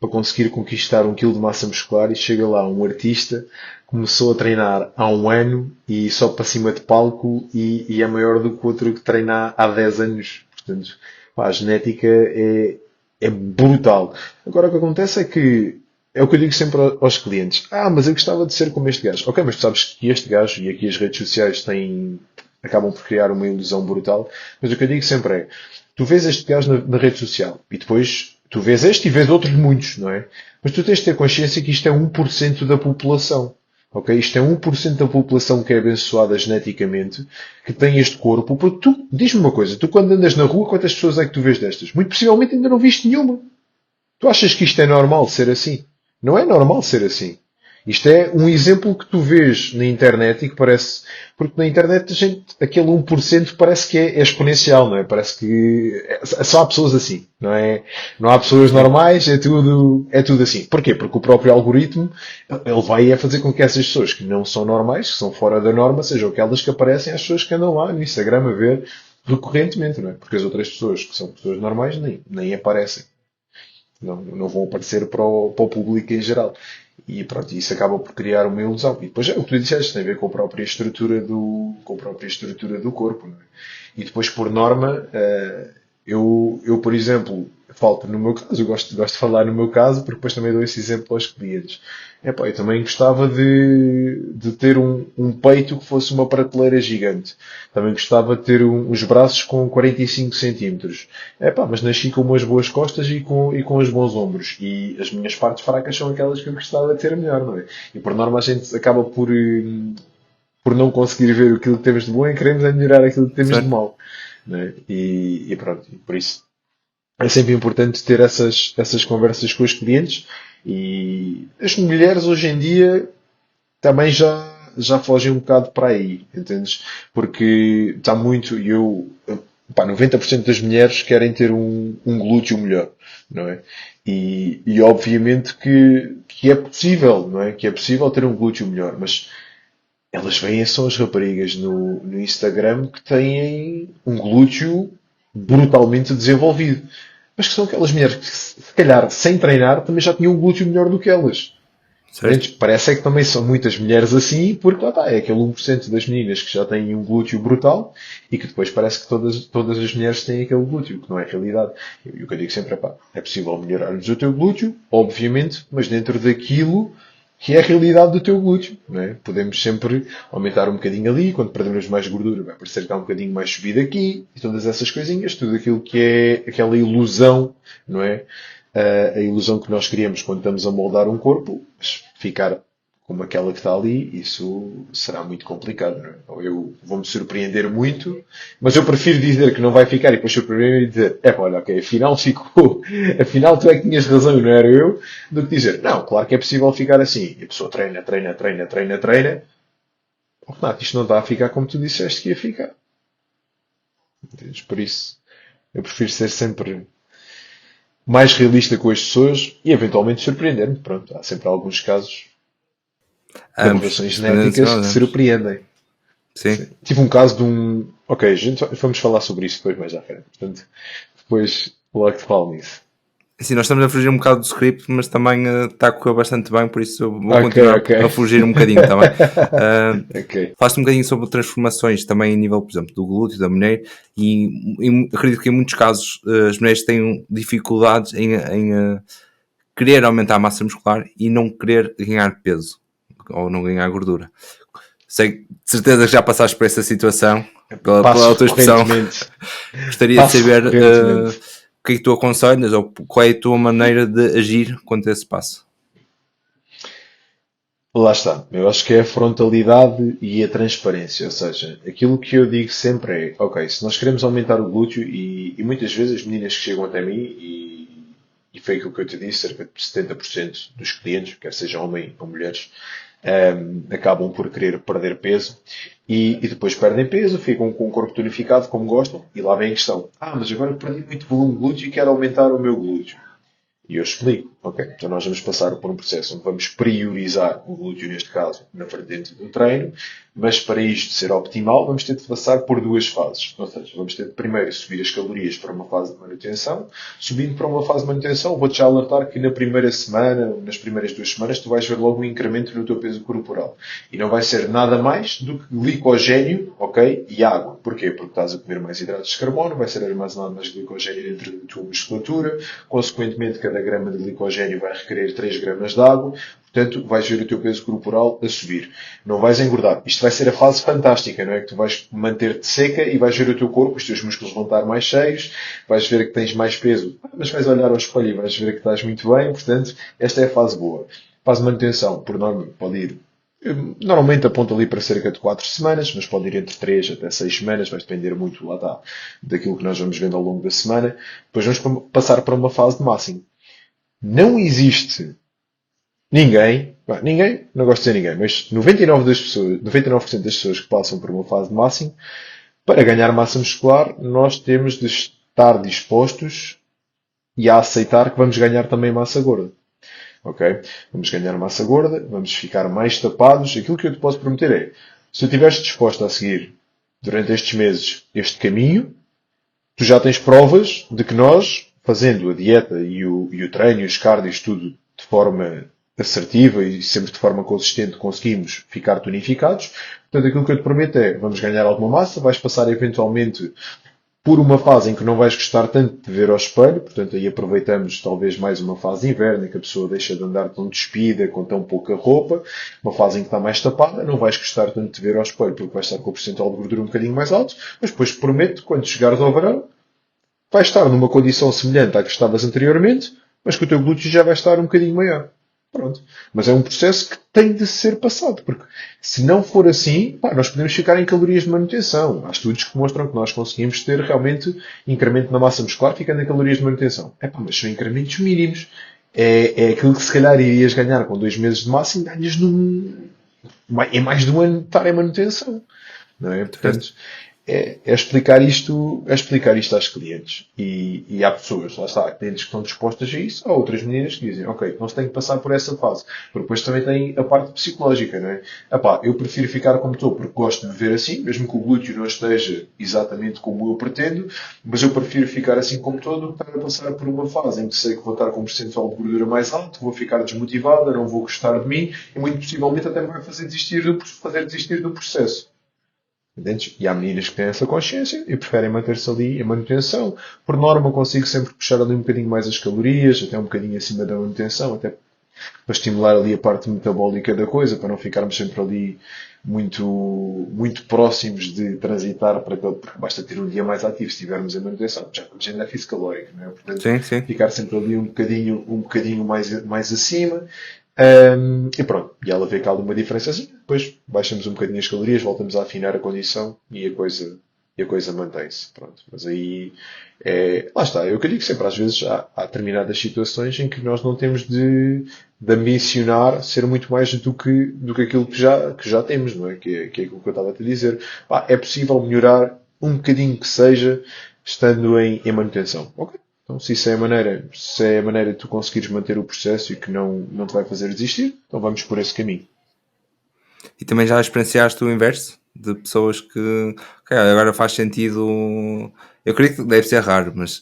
para conseguir conquistar 1 quilo de massa muscular e chega lá um artista, começou a treinar há 1 ano e só para cima de palco e é maior do que o outro que treina há 10 anos. Portanto, pá, a genética é brutal. Agora o que acontece é que é o que eu digo sempre aos clientes. Ah, mas eu gostava de ser como este gajo. Ok, mas tu sabes que este gajo, e aqui as redes sociais acabam por criar uma ilusão brutal, mas o que eu digo sempre é, tu vês este gajo na rede social, e depois tu vês este e vês outros muitos, não é? Mas tu tens de ter consciência que isto é 1% da população. Ok? Isto é 1% da população que é abençoada geneticamente, que tem este corpo, porque tu, diz-me uma coisa, tu quando andas na rua, quantas pessoas é que tu vês destas? Muito possivelmente ainda não viste nenhuma. Tu achas que isto é normal ser assim? Não é normal ser assim. Isto é um exemplo que tu vês na internet e que parece. Porque na internet a gente, aquele 1% parece que é exponencial, não é? Parece que só há pessoas assim, não é? Não há pessoas normais, é tudo assim. Porquê? Porque o próprio algoritmo ele vai a fazer com que essas pessoas que não são normais, que são fora da norma, sejam aquelas que aparecem às pessoas que andam lá no Instagram a ver recorrentemente, não é? Porque as outras pessoas que são pessoas normais nem aparecem. Não vão aparecer para o público em geral. E pronto, isso acaba por criar uma ilusão. E depois é o que tu disseste, tem a ver com a própria estrutura do corpo. Não é? E depois, por norma, eu, por exemplo, falta no meu caso, eu gosto de falar no meu caso, porque depois também dou esse exemplo aos clientes. Epá, eu também gostava de ter um peito que fosse uma prateleira gigante. Também gostava de ter uns braços com 45 centímetros. Epá, mas nasci com umas boas costas e com os bons ombros. E as minhas partes fracas são aquelas que eu gostava de ter melhor, não é? E por norma a gente acaba por não conseguir ver aquilo que temos de bom e queremos é melhorar aquilo que temos de Certo. mau. Não é? E pronto, e por isso é sempre importante ter essas conversas com os clientes e as mulheres hoje em dia também já fogem um bocado para aí, entendes? Porque está muito, pá, 90% das mulheres querem ter um glúteo melhor, não é? E obviamente que é possível, não é? Que é possível ter um glúteo melhor, mas elas veem só as raparigas no Instagram que têm um glúteo brutalmente desenvolvido. Mas que são aquelas mulheres que, se calhar, sem treinar, também já tinham um glúteo melhor do que elas. Certo? Parece é que também são muitas mulheres assim, porque lá está, é aquele 1% das meninas que já têm um glúteo brutal e que depois parece que todas as mulheres têm aquele glúteo, que não é realidade. E o que eu digo sempre é pá, é possível melhorar-lhes o teu glúteo, obviamente, mas dentro daquilo que é a realidade do teu glúteo. Não é? Podemos sempre aumentar um bocadinho ali, quando perdermos mais gordura vai parecer que há um bocadinho mais subido aqui, e todas essas coisinhas, tudo aquilo que é aquela ilusão, não é? A ilusão que nós criamos quando estamos a moldar um corpo, mas ficar como aquela que está ali, isso será muito complicado. Não é? Ou eu vou-me surpreender muito, mas eu prefiro dizer que não vai ficar e depois surpreender e dizer, olha, ok, afinal ficou, afinal tu é que tinhas razão e não era eu, do que dizer, não, claro que é possível ficar assim. E a pessoa treina, treina, treina, treina, treina. Oh, Renato, isto não está a ficar como tu disseste que ia ficar. Entendes? Por isso, eu prefiro ser sempre mais realista com as pessoas e eventualmente surpreender-me. Pronto, há sempre alguns casos de Ambos, aberrações genéticas que exponencial, ambos. surpreendem. Sim. Sim. Tive um caso de um. Ok, gente, vamos falar sobre isso depois mais à frente. Portanto, depois logo te falo nisso. Assim, nós estamos a fugir um bocado do script, mas também está a correr bastante bem, por isso eu vou Ok, continuar ok. a fugir um bocadinho também. Ok. Falaste um bocadinho sobre transformações também em nível, por exemplo, do glúteo, da mulher, e acredito que em muitos casos as mulheres têm dificuldades em querer aumentar a massa muscular e não querer ganhar peso ou não ganhar gordura. Sei, de certeza que já passaste por essa situação, pela Passo tua expressão. recorrentemente. Gostaria de Passo saber o recorrentemente. que é que tu aconselhas ou qual é a tua maneira de agir quanto a esse passo. Lá está. Eu acho que é a frontalidade e a transparência. Ou seja, aquilo que eu digo sempre é, ok, se nós queremos aumentar o glúteo, e muitas vezes as meninas que chegam até mim, e foi aquilo que eu te disse, cerca de 70% dos clientes, quer sejam homens ou mulheres, acabam por querer perder peso e depois perdem peso, ficam com o corpo tonificado como gostam, e lá vem a questão. Ah, mas agora eu perdi muito volume glúteo e quero aumentar o meu glúteo. E eu explico, ok, então nós vamos passar por um processo onde vamos priorizar o glúteo, neste caso, na vertente do treino, mas para isto ser optimal, vamos ter de passar por duas fases. Ou seja, vamos ter de primeiro subir as calorias para uma fase de manutenção. Subindo para uma fase de manutenção, vou-te já alertar que na primeira semana, nas primeiras 2 semanas, tu vais ver logo um incremento no teu peso corporal. E não vai ser nada mais do que glicogénio, ok, e água. Porquê? Porque estás a comer mais hidratos de carbono, vai ser armazenado mais glicogénio dentro da tua musculatura, consequentemente cada grama de glicogénio vai requerer 3 gramas de água, portanto vais ver o teu peso corporal a subir. Não vais engordar. Isto vai ser a fase fantástica, não é? Que tu vais manter-te seca e vais ver o teu corpo, os teus músculos vão estar mais cheios, vais ver que tens mais peso, mas vais olhar ao espelho e vais ver que estás muito bem, portanto, esta é a fase boa. Fase de manutenção, por norma, pode ir. Normalmente aponta ali para cerca de 4 semanas, mas pode ir entre 3 até 6 semanas, vai depender muito, lá está, daquilo que nós vamos vendo ao longo da semana. Depois vamos passar para uma fase de máximo. Não existe ninguém, não gosto de dizer ninguém, mas 99% das pessoas que passam por uma fase de máximo, para ganhar massa muscular, nós temos de estar dispostos e a aceitar que vamos ganhar também massa gorda. Ok? Vamos ganhar massa gorda, vamos ficar mais tapados. Aquilo que eu te posso prometer é, se tu estiveres disposto a seguir durante estes meses este caminho, tu já tens provas de que nós, fazendo a dieta e o treino e os cardios tudo de forma assertiva e sempre de forma consistente, conseguimos ficar tonificados. Portanto, aquilo que eu te prometo é, vamos ganhar alguma massa, vais passar eventualmente por uma fase em que não vais gostar tanto de ver ao espelho, portanto aí aproveitamos talvez mais uma fase de inverno, em que a pessoa deixa de andar tão despida, com tão pouca roupa, uma fase em que está mais tapada, não vais gostar tanto de ver ao espelho, porque vais estar com o percentual de gordura um bocadinho mais alto, mas depois prometo, quando chegares ao verão, vais estar numa condição semelhante à que estavas anteriormente, mas que o teu glúteo já vai estar um bocadinho maior. Pronto. Mas é um processo que tem de ser passado, porque se não for assim, pá, nós podemos ficar em calorias de manutenção. Há estudos que mostram que nós conseguimos ter realmente incremento na massa muscular ficando em calorias de manutenção. É pá, mas são incrementos mínimos. É aquilo que se calhar irias ganhar com 2 meses de máximo, ganhas em mais de um ano de estar em manutenção. Não é? Portanto, é explicar isto às clientes. E há pessoas, lá está, há clientes que estão dispostas a isso, há outras meninas que dizem, ok, não se tem que passar por essa fase. Porque depois também tem a parte psicológica, não é? Epá, eu prefiro ficar como estou porque gosto de me ver assim, mesmo que o glúteo não esteja exatamente como eu pretendo, mas eu prefiro ficar assim como estou do que estar a passar por uma fase em que sei que vou estar com um percentual de gordura mais alto, vou ficar desmotivada, não vou gostar de mim e muito possivelmente até me vai fazer desistir do processo. Entendes? E há meninas que têm essa consciência e preferem manter-se ali em manutenção. Por norma, consigo sempre puxar ali um bocadinho mais as calorias, até um bocadinho acima da manutenção, até para estimular ali a parte metabólica da coisa, para não ficarmos sempre ali muito, muito próximos de transitar para aquele, porque basta ter um dia mais ativo se estivermos em manutenção. Já estamos em déficit calórico, não é? Portanto, Sim, sim. ficar sempre ali um bocadinho mais acima. E pronto, e ela vê que há alguma diferença assim, depois baixamos um bocadinho as calorias, voltamos a afinar a condição e a coisa mantém-se. Pronto. Mas aí, lá está, eu que digo sempre, às vezes há determinadas situações em que nós não temos de ambicionar ser muito mais do que aquilo que já temos, não é? Que é aquilo que eu estava a te dizer. Pá, é possível melhorar um bocadinho que seja, estando em manutenção. Ok? Então, se isso é a maneira, se é a maneira de tu conseguires manter o processo e que não te vai fazer desistir, então vamos por esse caminho. E também já experienciaste o inverso? De pessoas que ok, agora faz sentido. Eu creio que deve ser raro, mas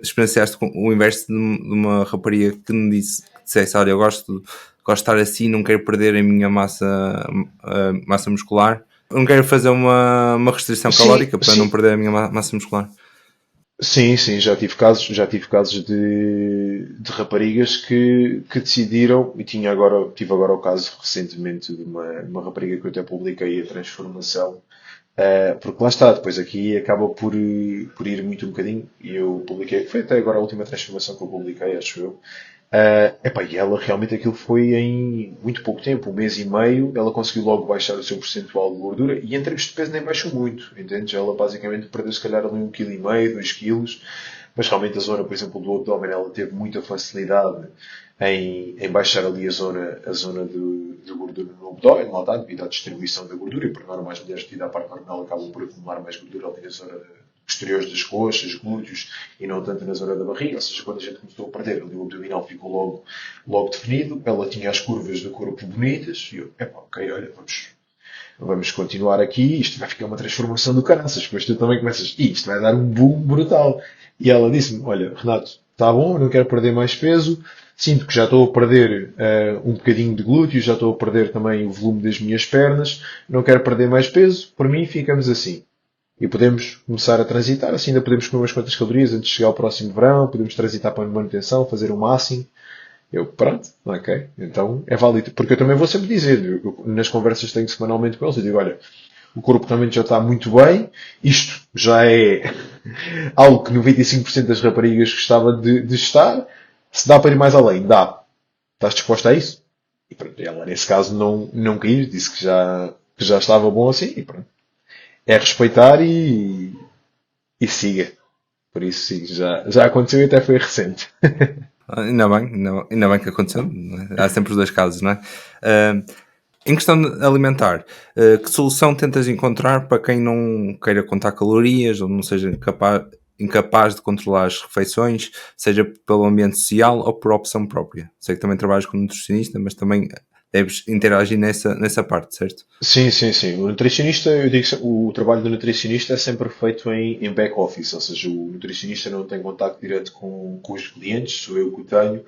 experienciaste o inverso de uma rapariga que me dissesse: olha, eu gosto de estar assim, não quero perder a minha massa muscular, não quero fazer uma restrição Sim, calórica para não sim. perder a minha massa muscular. Sim, sim, já tive casos de raparigas que decidiram, e tive agora o caso recentemente de uma rapariga que eu até publiquei a transformação, porque lá está, depois aqui acaba por ir muito um bocadinho, e eu publiquei, foi até agora a última transformação que eu publiquei, acho eu. Epá, e ela realmente aquilo foi em muito pouco tempo, um mês e meio, ela conseguiu logo baixar o seu percentual de gordura e em termos de peso nem baixou muito, entendes? Ela basicamente perdeu se calhar ali 1,5 kg, 2 kg, mas realmente a zona, por exemplo, do abdômen, ela teve muita facilidade em baixar ali a zona de gordura no abdômen, lá está, devido à distribuição da gordura, e por norma as mulheres devido à parte hormonal acabam por acumular mais gordura ali na zona posteriores das coxas, glúteos, e não tanto na zona da barriga. Ou seja, quando a gente começou a perder, ali o abdominal ficou logo definido. Ela tinha as curvas do corpo bonitas. E eu, ok, olha, vamos continuar aqui. Isto vai ficar uma transformação do caraças. Depois tu também começas, isto vai dar um boom brutal. E ela disse-me, olha, Renato, está bom, eu não quero perder mais peso. Sinto que já estou a perder um bocadinho de glúteos, já estou a perder também o volume das minhas pernas, não quero perder mais peso, por mim ficamos assim. E podemos começar a transitar, assim ainda podemos comer umas quantas calorias antes de chegar ao próximo verão, podemos transitar para a manutenção, fazer um máximo. Eu, pronto, ok, então é válido. Porque eu também vou sempre dizer, nas conversas que tenho semanalmente com eles, eu digo, olha, o corpo realmente já está muito bem, isto já é algo que 95% das raparigas gostava de estar, se dá para ir mais além, dá. Estás disposta a isso? E pronto, ela nesse caso não quis, disse que já estava bom assim, e pronto. É respeitar e siga. Por isso, sim, já aconteceu e até foi recente. Ainda bem que aconteceu. Há sempre os dois casos, não é? Em questão alimentar, que solução tentas encontrar para quem não queira contar calorias ou não seja incapaz de controlar as refeições, seja pelo ambiente social ou por opção própria? Sei que também trabalhas como nutricionista, mas também deves interagir nessa parte, certo? Sim, sim, sim. O nutricionista, eu digo que o trabalho do nutricionista é sempre feito em back-office, ou seja, o nutricionista não tem contacto direto com os clientes, sou eu que o tenho,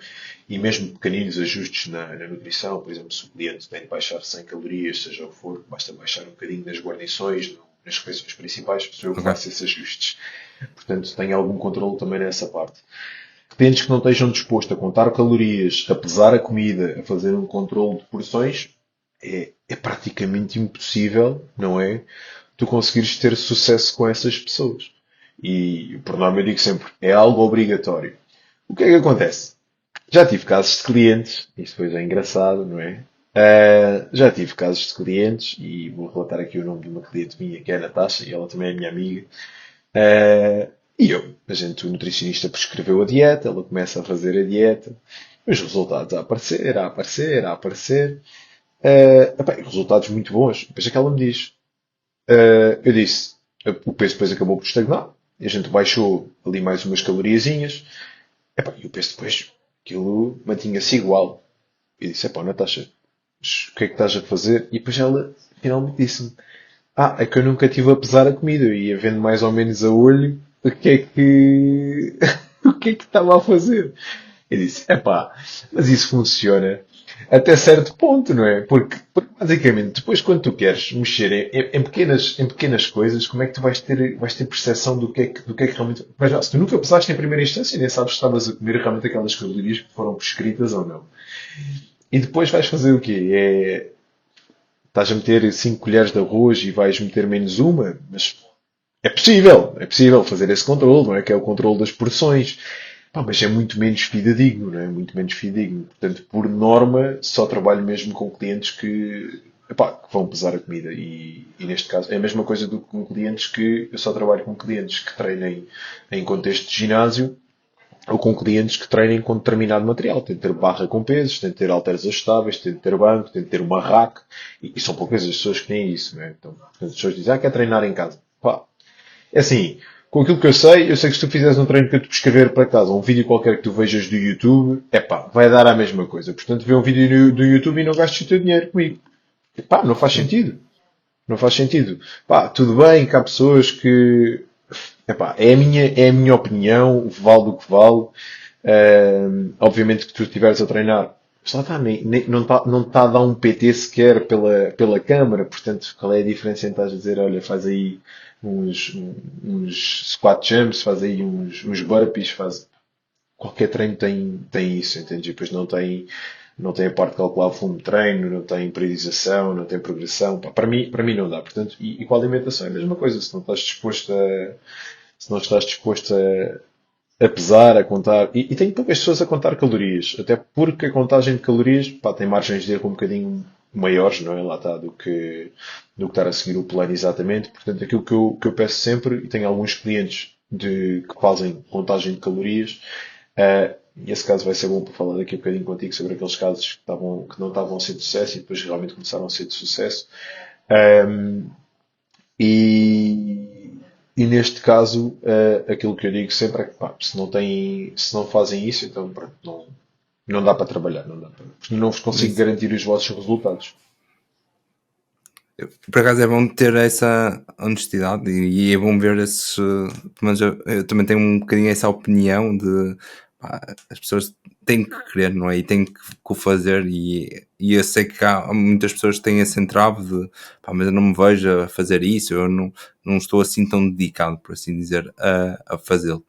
e mesmo pequeninos ajustes na nutrição, por exemplo, se o cliente tem de baixar 100 calorias, seja o que for, basta baixar um bocadinho nas guarnições, nas refeições principais, sou eu que Ok. faço esses ajustes. Portanto, tenho algum controle também nessa parte. Clientes que não estejam dispostos a contar calorias, a pesar a comida, a fazer um controle de porções, é praticamente impossível, não é? Tu conseguires ter sucesso com essas pessoas. E, por norma, eu digo sempre, é algo obrigatório. O que é que acontece? Já tive casos de clientes, isto depois é engraçado, não é? Já tive casos de clientes, e vou relatar aqui o nome de uma cliente minha, que é a Natasha, e ela também é minha amiga. O nutricionista prescreveu a dieta, ela começa a fazer a dieta, os resultados a aparecer, a aparecer, a aparecer. Resultados muito bons. Depois é que ela me diz. Eu disse, o peso depois acabou por estagnar, e a gente baixou ali mais umas caloriazinhas, e o peso depois, aquilo mantinha-se igual. E disse, Natasha, o que é que estás a fazer? E depois ela finalmente disse-me, é que eu nunca tive a pesar a comida, eu ia vendo mais ou menos a olho o que é que, o que é que estava a fazer. Eu disse, mas isso funciona até certo ponto, não é? Porque basicamente, depois quando tu queres mexer em pequenas coisas, como é que tu vais ter percepção do que é que realmente... Mas já, se tu nunca pesaste em primeira instância, nem sabes se estavas a comer realmente aquelas calorias que foram prescritas ou não. E depois vais fazer o quê? Estás a meter 5 colheres de arroz e vais meter menos uma, mas é possível fazer esse controle, não é? Que é o controle das porções. Mas é muito menos fidedigno, não é? Muito menos fidedigno. Portanto, por norma, só trabalho mesmo com clientes que vão pesar a comida. E neste caso, é a mesma coisa do que com clientes que eu só trabalho com clientes que treinem em contexto de ginásio ou com clientes que treinem com determinado material. Tem de ter barra com pesos, tem de ter halteres ajustáveis, tem de ter banco, tem de ter uma rack. E são poucas as pessoas que têm isso, não é? Então, as pessoas dizem, quer treinar em casa. É assim, com aquilo que eu sei que se tu fizeres um treino que eu te prescrever para casa, um vídeo qualquer que tu vejas do YouTube, vai dar a mesma coisa. Portanto, vê um vídeo do YouTube e não gastes o teu dinheiro comigo. Não faz sentido. Não faz sentido. Tudo bem que há pessoas que, é a minha opinião, vale do que vale. Obviamente que tu estiveres a treinar, mas lá está, não está a dar um PT sequer pela câmara, portanto, qual é a diferença entre estás a dizer, olha, faz aí uns squat jumps, faz aí uns burpees, qualquer treino tem isso, entende? E depois não tem a parte de calcular o volume de treino, não tem periodização, não tem progressão. Para mim não dá. Portanto, e com a alimentação é a mesma coisa. Se não estás disposto a pesar, a contar, e tem poucas pessoas a contar calorias, até porque a contagem de calorias, tem margens de erro um bocadinho maiores, não é? Lá está, do que estar a seguir o plano exatamente. Portanto, aquilo que eu peço sempre, e tenho alguns clientes que fazem contagem de calorias, e esse caso vai ser bom para falar daqui a bocadinho contigo sobre aqueles casos que não estavam a ser de sucesso e depois realmente começaram a ser de sucesso. Um, e, E neste caso, aquilo que eu digo sempre é que pá, se não fazem isso, então pronto, não dá para trabalhar, porque não vos consigo Isso. garantir os vossos resultados. Por acaso é bom ter essa honestidade e é bom ver esses. Mas eu também tenho um bocadinho essa opinião de pá, as pessoas têm que querer, não é? E têm que o fazer. E eu sei que há muitas pessoas que têm esse entrave de pá, mas eu não me vejo a fazer isso, eu não estou assim tão dedicado, por assim dizer, a fazê-lo.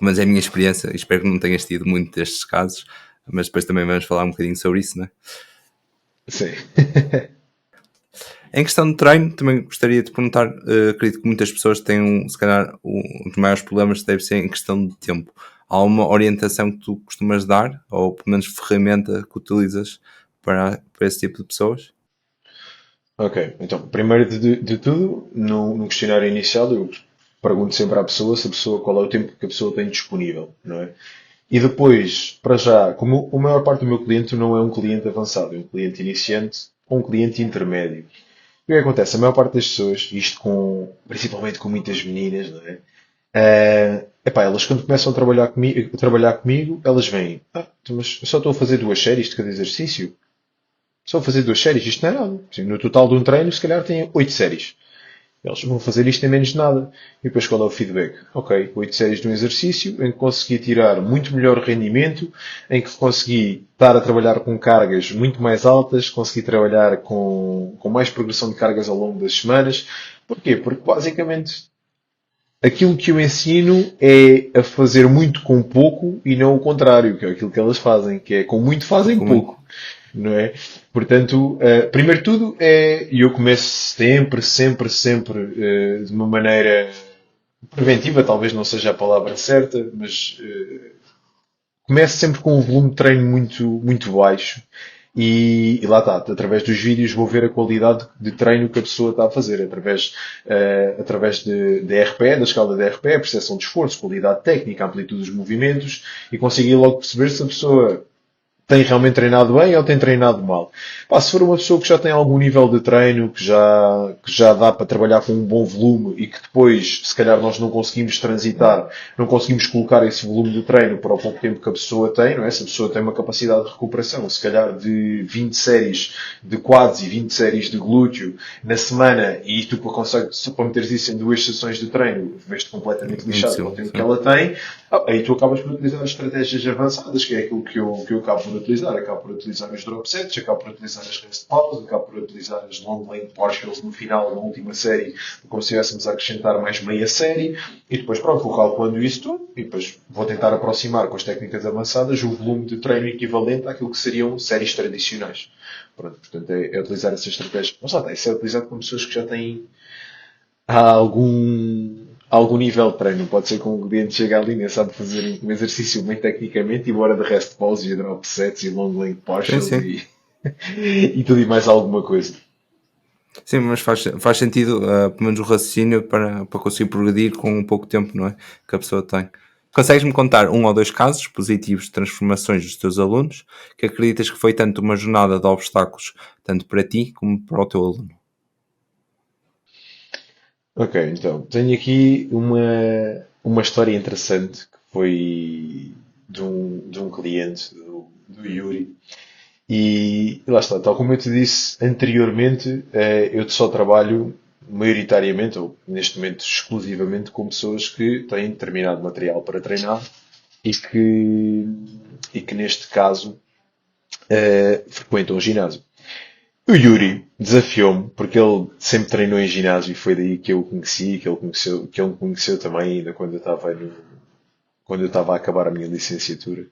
Mas é a minha experiência, e espero que não tenhas tido muito destes casos, mas depois também vamos falar um bocadinho sobre isso, não é? Sim. Em questão de treino, também gostaria de perguntar, acredito que muitas pessoas têm, se calhar, um dos maiores problemas deve ser em questão de tempo. Há uma orientação que tu costumas dar, ou pelo menos ferramenta que utilizas para esse tipo de pessoas? Ok, então, primeiro de tudo, no questionário inicial, eu pergunto sempre à pessoa se a pessoa, qual é o tempo que a pessoa tem disponível, não é? E depois, para já, como a maior parte do meu cliente não é um cliente avançado, é um cliente iniciante ou um cliente intermédio. E o que acontece? A maior parte das pessoas, isto principalmente com muitas meninas, não é? Epá, elas quando começam a trabalhar comigo, elas vêm, então, mas eu só estou a fazer 2 séries de cada exercício. Só a fazer 2 séries, isto não é nada. Assim, no total de um treino, se calhar tem 8 séries. Eles vão fazer isto em menos de nada. E depois qual é o feedback? Ok, 8 séries de um exercício em que consegui tirar muito melhor rendimento, em que consegui estar a trabalhar com cargas muito mais altas, consegui trabalhar com mais progressão de cargas ao longo das semanas. Porquê? Porque basicamente aquilo que eu ensino é a fazer muito com pouco e não o contrário, que é aquilo que elas fazem, que é com muito fazem Como- pouco, não é? Portanto, primeiro de tudo e eu começo sempre, de uma maneira preventiva, talvez não seja a palavra certa, mas começo sempre com um volume de treino muito baixo e lá está, através dos vídeos vou ver a qualidade de treino que a pessoa está a fazer, através de RPE, da escala de RPE, percepção de esforço, qualidade técnica, amplitude dos movimentos e consegui logo perceber se a pessoa tem realmente treinado bem ou tem treinado mal. Pá, se for uma pessoa que já tem algum nível de treino, que já dá para trabalhar com um bom volume e que depois, se calhar, nós não conseguimos transitar, não conseguimos colocar esse volume de treino para o pouco tempo que a pessoa tem, não é? Se a pessoa tem uma capacidade de recuperação, se calhar de 20 séries de quads e 20 séries de glúteo na semana e tu consegues, só para meteres isso em 2 sessões de treino, vês-te completamente lixado para o Impossível, tempo que sim. ela tem, aí tu acabas por utilizar as estratégias avançadas, que é aquilo que eu acabo por utilizar. Acabo por utilizar os drop sets, acabo por utilizar as rest pause, acabo por utilizar as long length partials no final, na última série, como se estivéssemos a acrescentar mais meia série, e depois pronto, vou calculando isso tudo, e depois vou tentar aproximar com as técnicas avançadas o volume de treino equivalente àquilo que seriam séries tradicionais. Pronto, portanto, é utilizar essa estratégia. Mas lá está, isso é utilizado com pessoas que já têm algum nível de treino. Pode ser que um cliente chegue ali e nem sabe fazer um exercício bem tecnicamente e bora de rest pause e drop sets e long length Sim, partials sim. e tudo e mais alguma coisa. Sim, mas faz sentido, pelo menos o raciocínio para conseguir progredir com um pouco tempo, não é? Que a pessoa tem. Consegues-me contar um ou dois casos positivos de transformações dos teus alunos que acreditas que foi tanto uma jornada de obstáculos, tanto para ti como para o teu aluno? Ok, então, tenho aqui uma história interessante que foi de um cliente, do Yuri. E lá está, tal como eu te disse anteriormente, eu só trabalho maioritariamente, ou neste momento exclusivamente, com pessoas que têm determinado material para treinar e que neste caso frequentam o ginásio. O Yuri desafiou-me, porque ele sempre treinou em ginásio e foi daí que eu o conheci, que ele me conheceu também ainda quando eu estava a acabar a minha licenciatura.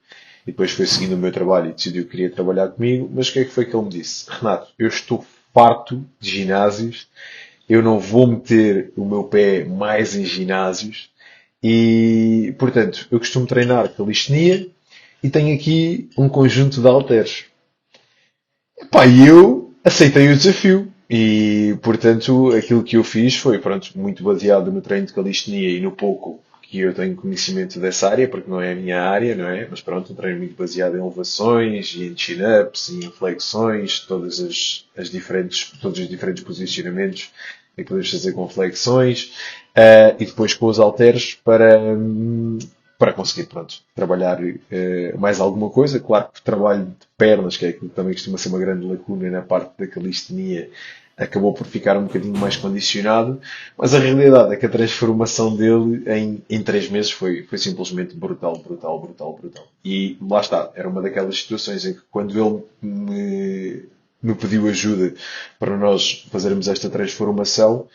E depois foi seguindo o meu trabalho e decidiu que queria trabalhar comigo. Mas o que é que foi que ele me disse? Renato, eu estou farto de ginásios, eu não vou meter o meu pé mais em ginásios e, portanto, eu costumo treinar calistenia e tenho aqui um conjunto de halteres. Pá, e eu aceitei o desafio. E, portanto, aquilo que eu fiz foi, pronto, muito baseado no treino de calistenia e no pouco que eu tenho conhecimento dessa área, porque não é a minha área, não é? Mas pronto, um treino muito baseado em elevações e em chin-ups e em flexões, todos os diferentes posicionamentos que podemos fazer com flexões, e depois com os halteres para conseguir, pronto, trabalhar mais alguma coisa. Claro que o trabalho de pernas, que é aquilo que também costuma ser uma grande lacuna na parte da calistenia, acabou por ficar um bocadinho mais condicionado, mas a realidade é que a transformação dele em 3 meses foi simplesmente brutal, brutal, brutal, brutal. E lá está, era uma daquelas situações em que quando ele me pediu ajuda para nós fazermos esta transformação,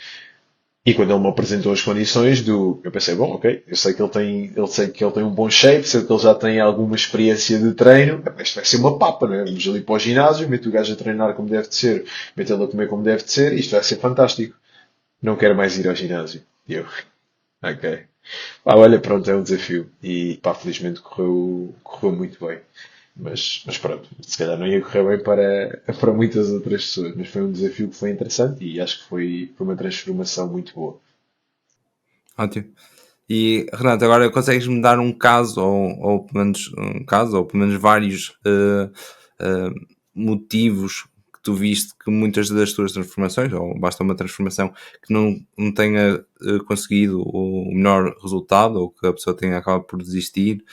e quando ele me apresentou as condições eu pensei, bom, ok, eu sei que ele tem um bom shape, sei que ele já tem alguma experiência de treino, isto vai ser uma papa, não é? Vamos ali para o ginásio, meto o gajo a treinar como deve de ser, meto ele a comer como deve de ser, isto vai ser fantástico. Não quero mais ir ao ginásio. E eu, ok. Olha, pronto, é um desafio. E pá, felizmente correu muito bem. Mas pronto, se calhar não ia correr bem para muitas outras pessoas, mas foi um desafio que foi interessante e acho que foi uma transformação muito boa. Ótimo. E Renato, agora consegues-me dar um caso, ou pelo menos um caso, ou pelo menos vários motivos que tu viste que muitas das tuas transformações, ou basta uma transformação que não tenha conseguido o melhor resultado, ou que a pessoa tenha acabado por desistir?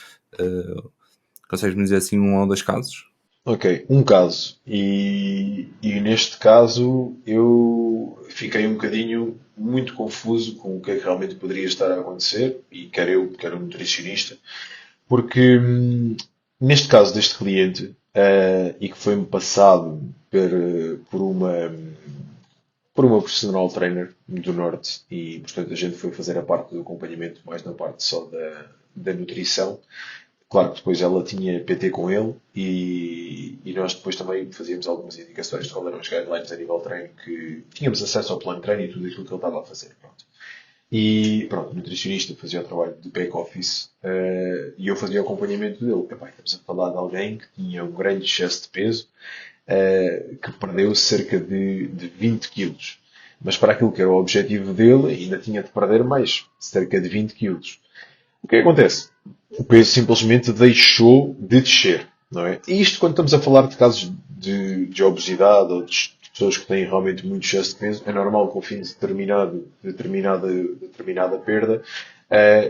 Consegues-me dizer assim um ou dois casos? Ok, um caso. E neste caso eu fiquei um bocadinho muito confuso com o que é que realmente poderia estar a acontecer, e quer eu, quer o nutricionista, porque neste caso deste cliente, e que foi-me passado por uma personal trainer do Norte, e portanto a gente foi fazer a parte do acompanhamento mais na parte só da nutrição. Claro que depois ela tinha PT com ele e nós depois também fazíamos algumas indicações de qual eram os guidelines a nível de treino, que tínhamos acesso ao plano de treino e tudo aquilo que ele estava a fazer. Pronto. E pronto, o nutricionista fazia o trabalho de back-office, e eu fazia o acompanhamento dele. Epá, estamos a falar de alguém que tinha um grande excesso de peso, que perdeu cerca de 20 quilos. Mas para aquilo que era o objetivo dele, ainda tinha de perder mais, cerca de 20 quilos. O que é que acontece? O peso simplesmente deixou de descer, não é? E isto quando estamos a falar de casos de obesidade ou de pessoas que têm realmente muito excesso de peso, é normal que ao fim de determinada perda,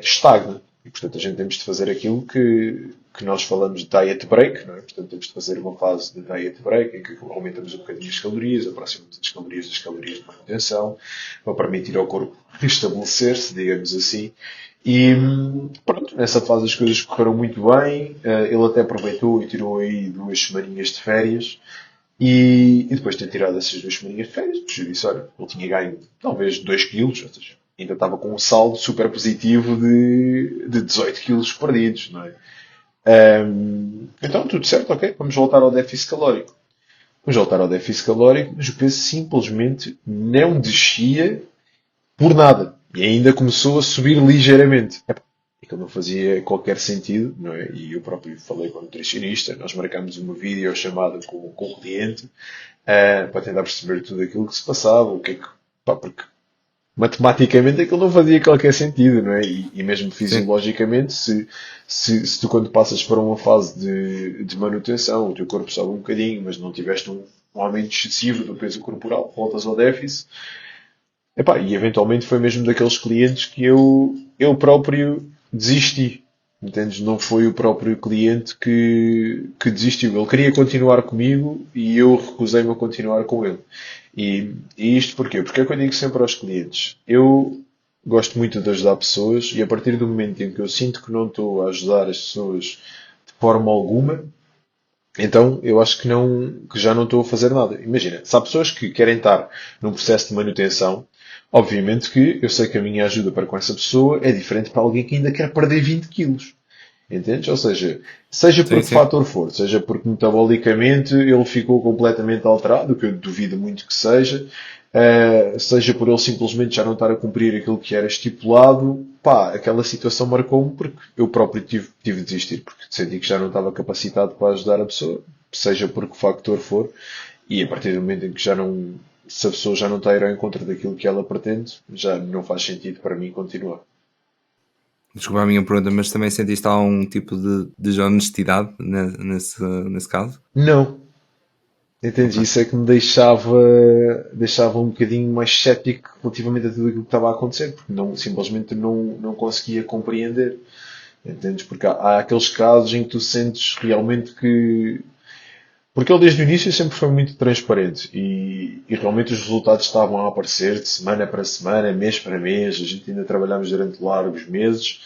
estagne. E, portanto, a gente temos de fazer aquilo que nós falamos de diet break, não é? Portanto, temos de fazer uma fase de diet break em que aumentamos um bocadinho as calorias, aproximamos as calorias das calorias de manutenção, para permitir ao corpo restabelecer-se, digamos assim. E pronto, nessa fase as coisas correram muito bem. Ele até aproveitou e tirou aí 2 semaninhas de férias. E depois de ter tirado essas 2 semaninhas de férias, eu disse, olha, ele tinha ganho talvez 2 quilos, ou seja, ainda estava com um saldo super positivo de 18 quilos perdidos, não é? Então, tudo certo, ok, vamos voltar ao déficit calórico. Vamos voltar ao déficit calórico, mas o peso simplesmente não descia por nada. E ainda começou a subir ligeiramente. Aquilo não fazia qualquer sentido, não é? E eu próprio falei com o nutricionista, nós marcámos uma videochamada com o cliente, para tentar perceber tudo aquilo que se passava, o que é que. Pá, porque matematicamente aquilo não fazia qualquer sentido, não é? E mesmo Sim. fisiologicamente, se tu quando passas para uma fase de manutenção, o teu corpo sobe um bocadinho, mas não tiveste um aumento excessivo do peso corporal, voltas ao déficit. Epá, e eventualmente foi mesmo daqueles clientes que eu próprio desisti. Entendes? Não foi o próprio cliente que desistiu. Ele queria continuar comigo e eu recusei-me a continuar com ele. E isto porquê? Porque é que eu digo sempre aos clientes. Eu gosto muito de ajudar pessoas e a partir do momento em que eu sinto que não estou a ajudar as pessoas de forma alguma, então eu acho que já não estou a fazer nada. Imagina, se há pessoas que querem estar num processo de manutenção, obviamente que eu sei que a minha ajuda para com essa pessoa é diferente para alguém que ainda quer perder 20 quilos. Entendes? Ou seja por Sim, que sim. fator for, seja porque metabolicamente ele ficou completamente alterado, o que eu duvido muito que seja, seja por ele simplesmente já não estar a cumprir aquilo que era estipulado, pá, aquela situação marcou-me porque eu próprio tive de desistir, porque senti que já não estava capacitado para ajudar a pessoa, seja por que factor for, e a partir do momento em que já não, se a pessoa já não está a ir ao encontro daquilo que ela pretende, já não faz sentido para mim continuar. Desculpa a minha pergunta, mas também sentiste algum tipo de desonestidade nesse caso? Não, Entendi, Ok. isso é que me deixava um bocadinho mais cético relativamente a tudo aquilo que estava a acontecer, porque simplesmente não conseguia compreender. Entendes? Porque há aqueles casos em que tu sentes realmente que. Porque ele desde o início sempre foi muito transparente e realmente os resultados estavam a aparecer de semana para semana, mês para mês, a gente ainda trabalhámos durante largos meses.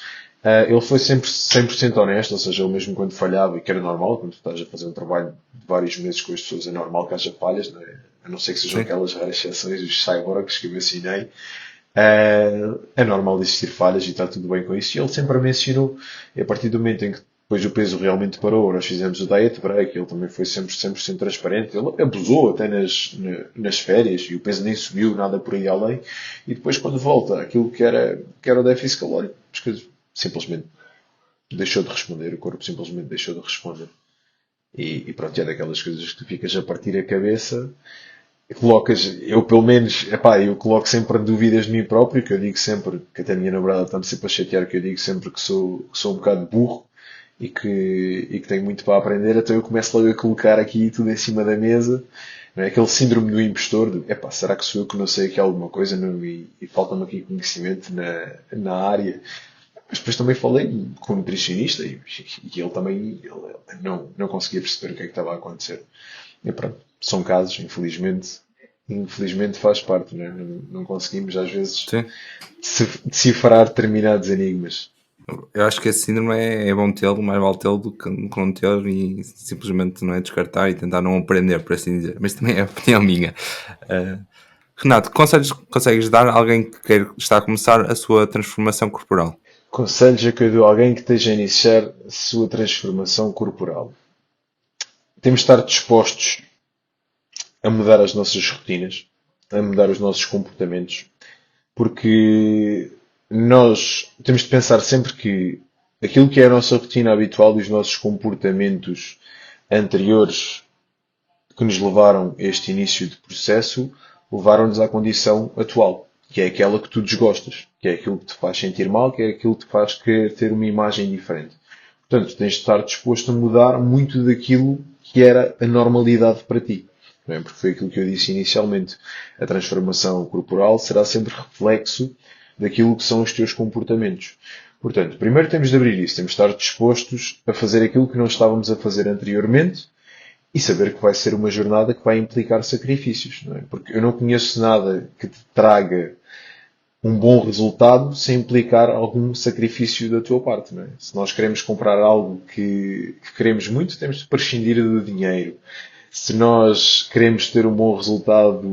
Ele foi sempre 100% honesto, ou seja, ele mesmo quando falhava, e que era normal, quando tu estás a fazer um trabalho de vários meses com as pessoas, é normal que haja falhas, não é? A não ser que sejam Sim. aquelas raras exceções, os cyborgs que eu mencionei. É normal existir falhas e está tudo bem com isso. E ele sempre mencionou, e a partir do momento em que depois o peso realmente parou, nós fizemos o diet break, ele também foi sempre 100% transparente, ele abusou até nas férias e o peso nem subiu nada por aí além. E depois quando volta aquilo que era o déficit calórico, as coisas simplesmente deixou de responder, o corpo simplesmente deixou de responder. E pronto, é daquelas coisas que tu ficas a partir a cabeça, colocas, eu pelo menos, epá, eu coloco sempre dúvidas de mim próprio, que eu digo sempre, que até a minha namorada está-me sempre a chatear, que eu digo sempre que sou um bocado burro e que tenho muito para aprender, então eu começo logo a colocar aqui tudo em cima da mesa, não é? Aquele síndrome do impostor, de, epá, será que sou eu que não sei aqui alguma coisa não? E falta-me aqui conhecimento na área. Mas depois também falei com um nutricionista e ele também ele não conseguia perceber o que é que estava a acontecer. E pronto, são casos, infelizmente faz parte, né? Não conseguimos às vezes Sim. decifrar determinados enigmas. Eu acho que esse síndrome é bom tê-lo, mais vale tê-lo do que não ter e simplesmente não é descartar e tentar não aprender, por assim dizer. Mas também é a opinião minha. Uh, Renato, conselhos consegues dar a alguém que está a começar a sua transformação corporal? Conselhos a que eu dou a alguém que esteja a iniciar a sua transformação corporal. Temos de estar dispostos a mudar as nossas rotinas, a mudar os nossos comportamentos, porque nós temos de pensar sempre que aquilo que é a nossa rotina habitual e os nossos comportamentos anteriores que nos levaram a este início de processo levaram-nos à condição atual, que é aquela que tu desgostas, que é aquilo que te faz sentir mal, que é aquilo que te faz querer ter uma imagem diferente. Portanto, tens de estar disposto a mudar muito daquilo que era a normalidade para ti. Não é? Porque foi aquilo que eu disse inicialmente. A transformação corporal será sempre reflexo daquilo que são os teus comportamentos. Portanto, primeiro temos de abrir isso, temos de estar dispostos a fazer aquilo que não estávamos a fazer anteriormente e saber que vai ser uma jornada que vai implicar sacrifícios. Não é? Porque eu não conheço nada que te traga um bom resultado sem implicar algum sacrifício da tua parte. Não é? Se nós queremos comprar algo que queremos muito, temos de prescindir do dinheiro. Se nós queremos ter um bom resultado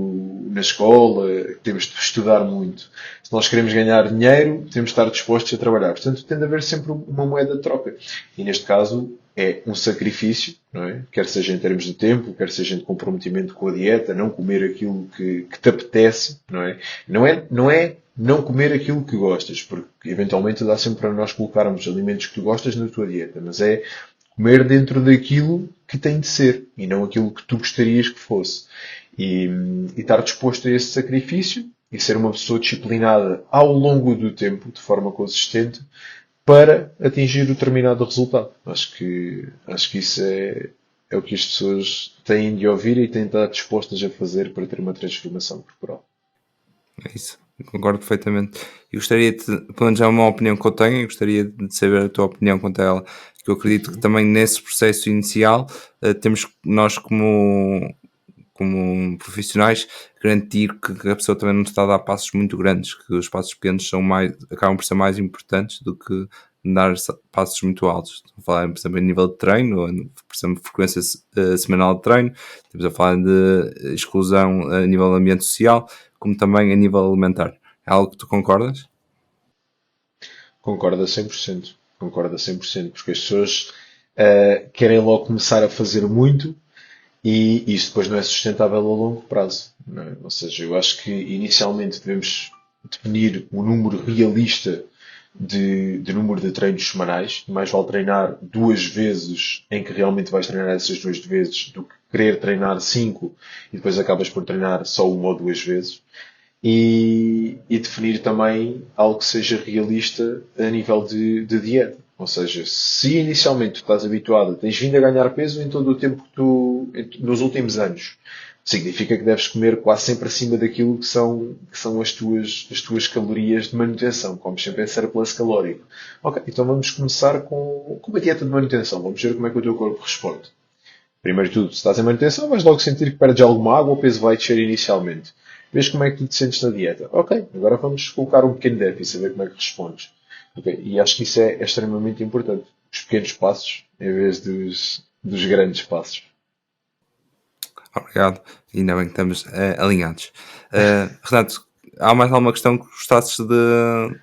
na escola, temos de estudar muito. Se nós queremos ganhar dinheiro, temos de estar dispostos a trabalhar. Portanto, tem de haver sempre uma moeda de troca. E neste caso é um sacrifício, não é? Quer seja em termos de tempo, quer seja de comprometimento com a dieta, não comer aquilo que te apetece, não é? Não é não comer aquilo que gostas, porque eventualmente dá sempre para nós colocarmos alimentos que tu gostas na tua dieta, mas é comer dentro daquilo que tem de ser e não aquilo que tu gostarias que fosse. E estar disposto a esse sacrifício e ser uma pessoa disciplinada ao longo do tempo, de forma consistente, para atingir o determinado resultado. Acho que isso é o que as pessoas têm de ouvir e têm de estar dispostas a fazer para ter uma transformação corporal. É isso, concordo perfeitamente. E gostaria de, pelo menos é uma opinião que eu tenho, e gostaria de saber a tua opinião quanto a ela, que eu acredito que também nesse processo inicial temos nós como profissionais garantir que a pessoa também não está a dar passos muito grandes, que os passos pequenos acabam por ser mais importantes do que dar passos muito altos. Estou a falar, por exemplo, em nível de treino, por exemplo, frequência semanal de treino, estamos a falar de exclusão a nível de ambiente social, como também a nível alimentar. É algo que tu concordas? Concordo a 100%. Concordo a 100%, porque as pessoas querem logo começar a fazer muito e isso depois não é sustentável a longo prazo. Não é? Ou seja, eu acho que inicialmente devemos definir um número realista de número de treinos semanais. Mais vale treinar 2 vezes em que realmente vais treinar essas 2 vezes do que querer treinar 5 e depois acabas por treinar só 1 ou 2 vezes. e definir também algo que seja realista a nível de dieta. Ou seja, se inicialmente tu estás habituado, tens vindo a ganhar peso em todo o tempo nos últimos anos, significa que deves comer quase sempre acima daquilo que são as tuas calorias de manutenção. Comes sempre em surplus calórico. Ok, então vamos começar com uma dieta de manutenção. Vamos ver como é que o teu corpo responde. Primeiro de tudo, se estás em manutenção, vais logo sentir que perdes alguma água, o peso vai descer inicialmente. Vês como é que tu te sentes na dieta. Ok, agora vamos colocar um pequeno déficit, saber como é que respondes. Ok, e acho que isso é extremamente importante. Os pequenos passos, em vez dos grandes passos. Obrigado. Ainda bem que estamos alinhados. Renato, há mais alguma questão que gostasses de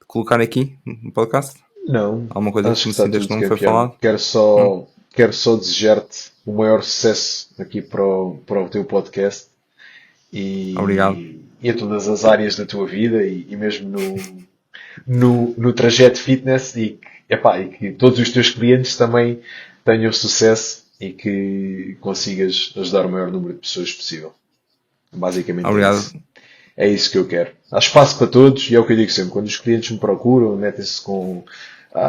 colocar aqui no podcast? Não, Alguma coisa acho que que me está sintas que tudo não foi campeão. falado? Quero Não? só, quero só desejar-te o maior sucesso aqui para o teu podcast Obrigado. e a todas as áreas da tua vida e mesmo no trajeto fitness e que todos os teus clientes também tenham sucesso e que consigas ajudar o maior número de pessoas possível. Basicamente é Obrigado. isso. É isso que eu quero. Há espaço para todos e é o que eu digo sempre. Quando os clientes me procuram, metem-se com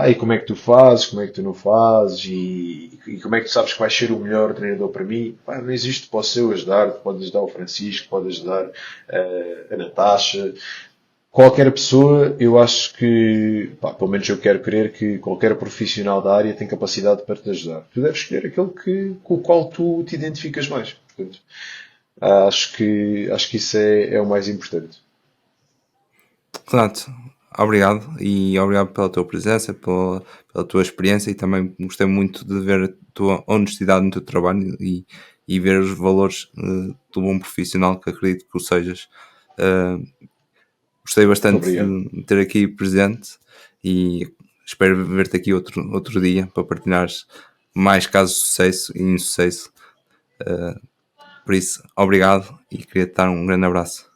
e como é que tu fazes, como é que tu não fazes e como é que tu sabes que vais ser o melhor treinador para mim. Pá, não existe, posso eu ajudar, pode ajudar o Francisco, pode ajudar a Natasha, qualquer pessoa, eu acho que, pá, pelo menos eu quero crer que qualquer profissional da área tem capacidade para te ajudar. Tu deves escolher aquele com o qual tu te identificas mais. Portanto, acho que isso é o mais importante. Renato, obrigado e obrigado pela tua presença, pela tua experiência e também gostei muito de ver a tua honestidade no teu trabalho e ver os valores do bom profissional que acredito que o sejas. Eh, Gostei Muito bastante obrigado. de ter aqui presente e espero ver-te aqui outro dia para partilhares mais casos de sucesso e insucesso. Por isso, obrigado e queria te dar um grande abraço.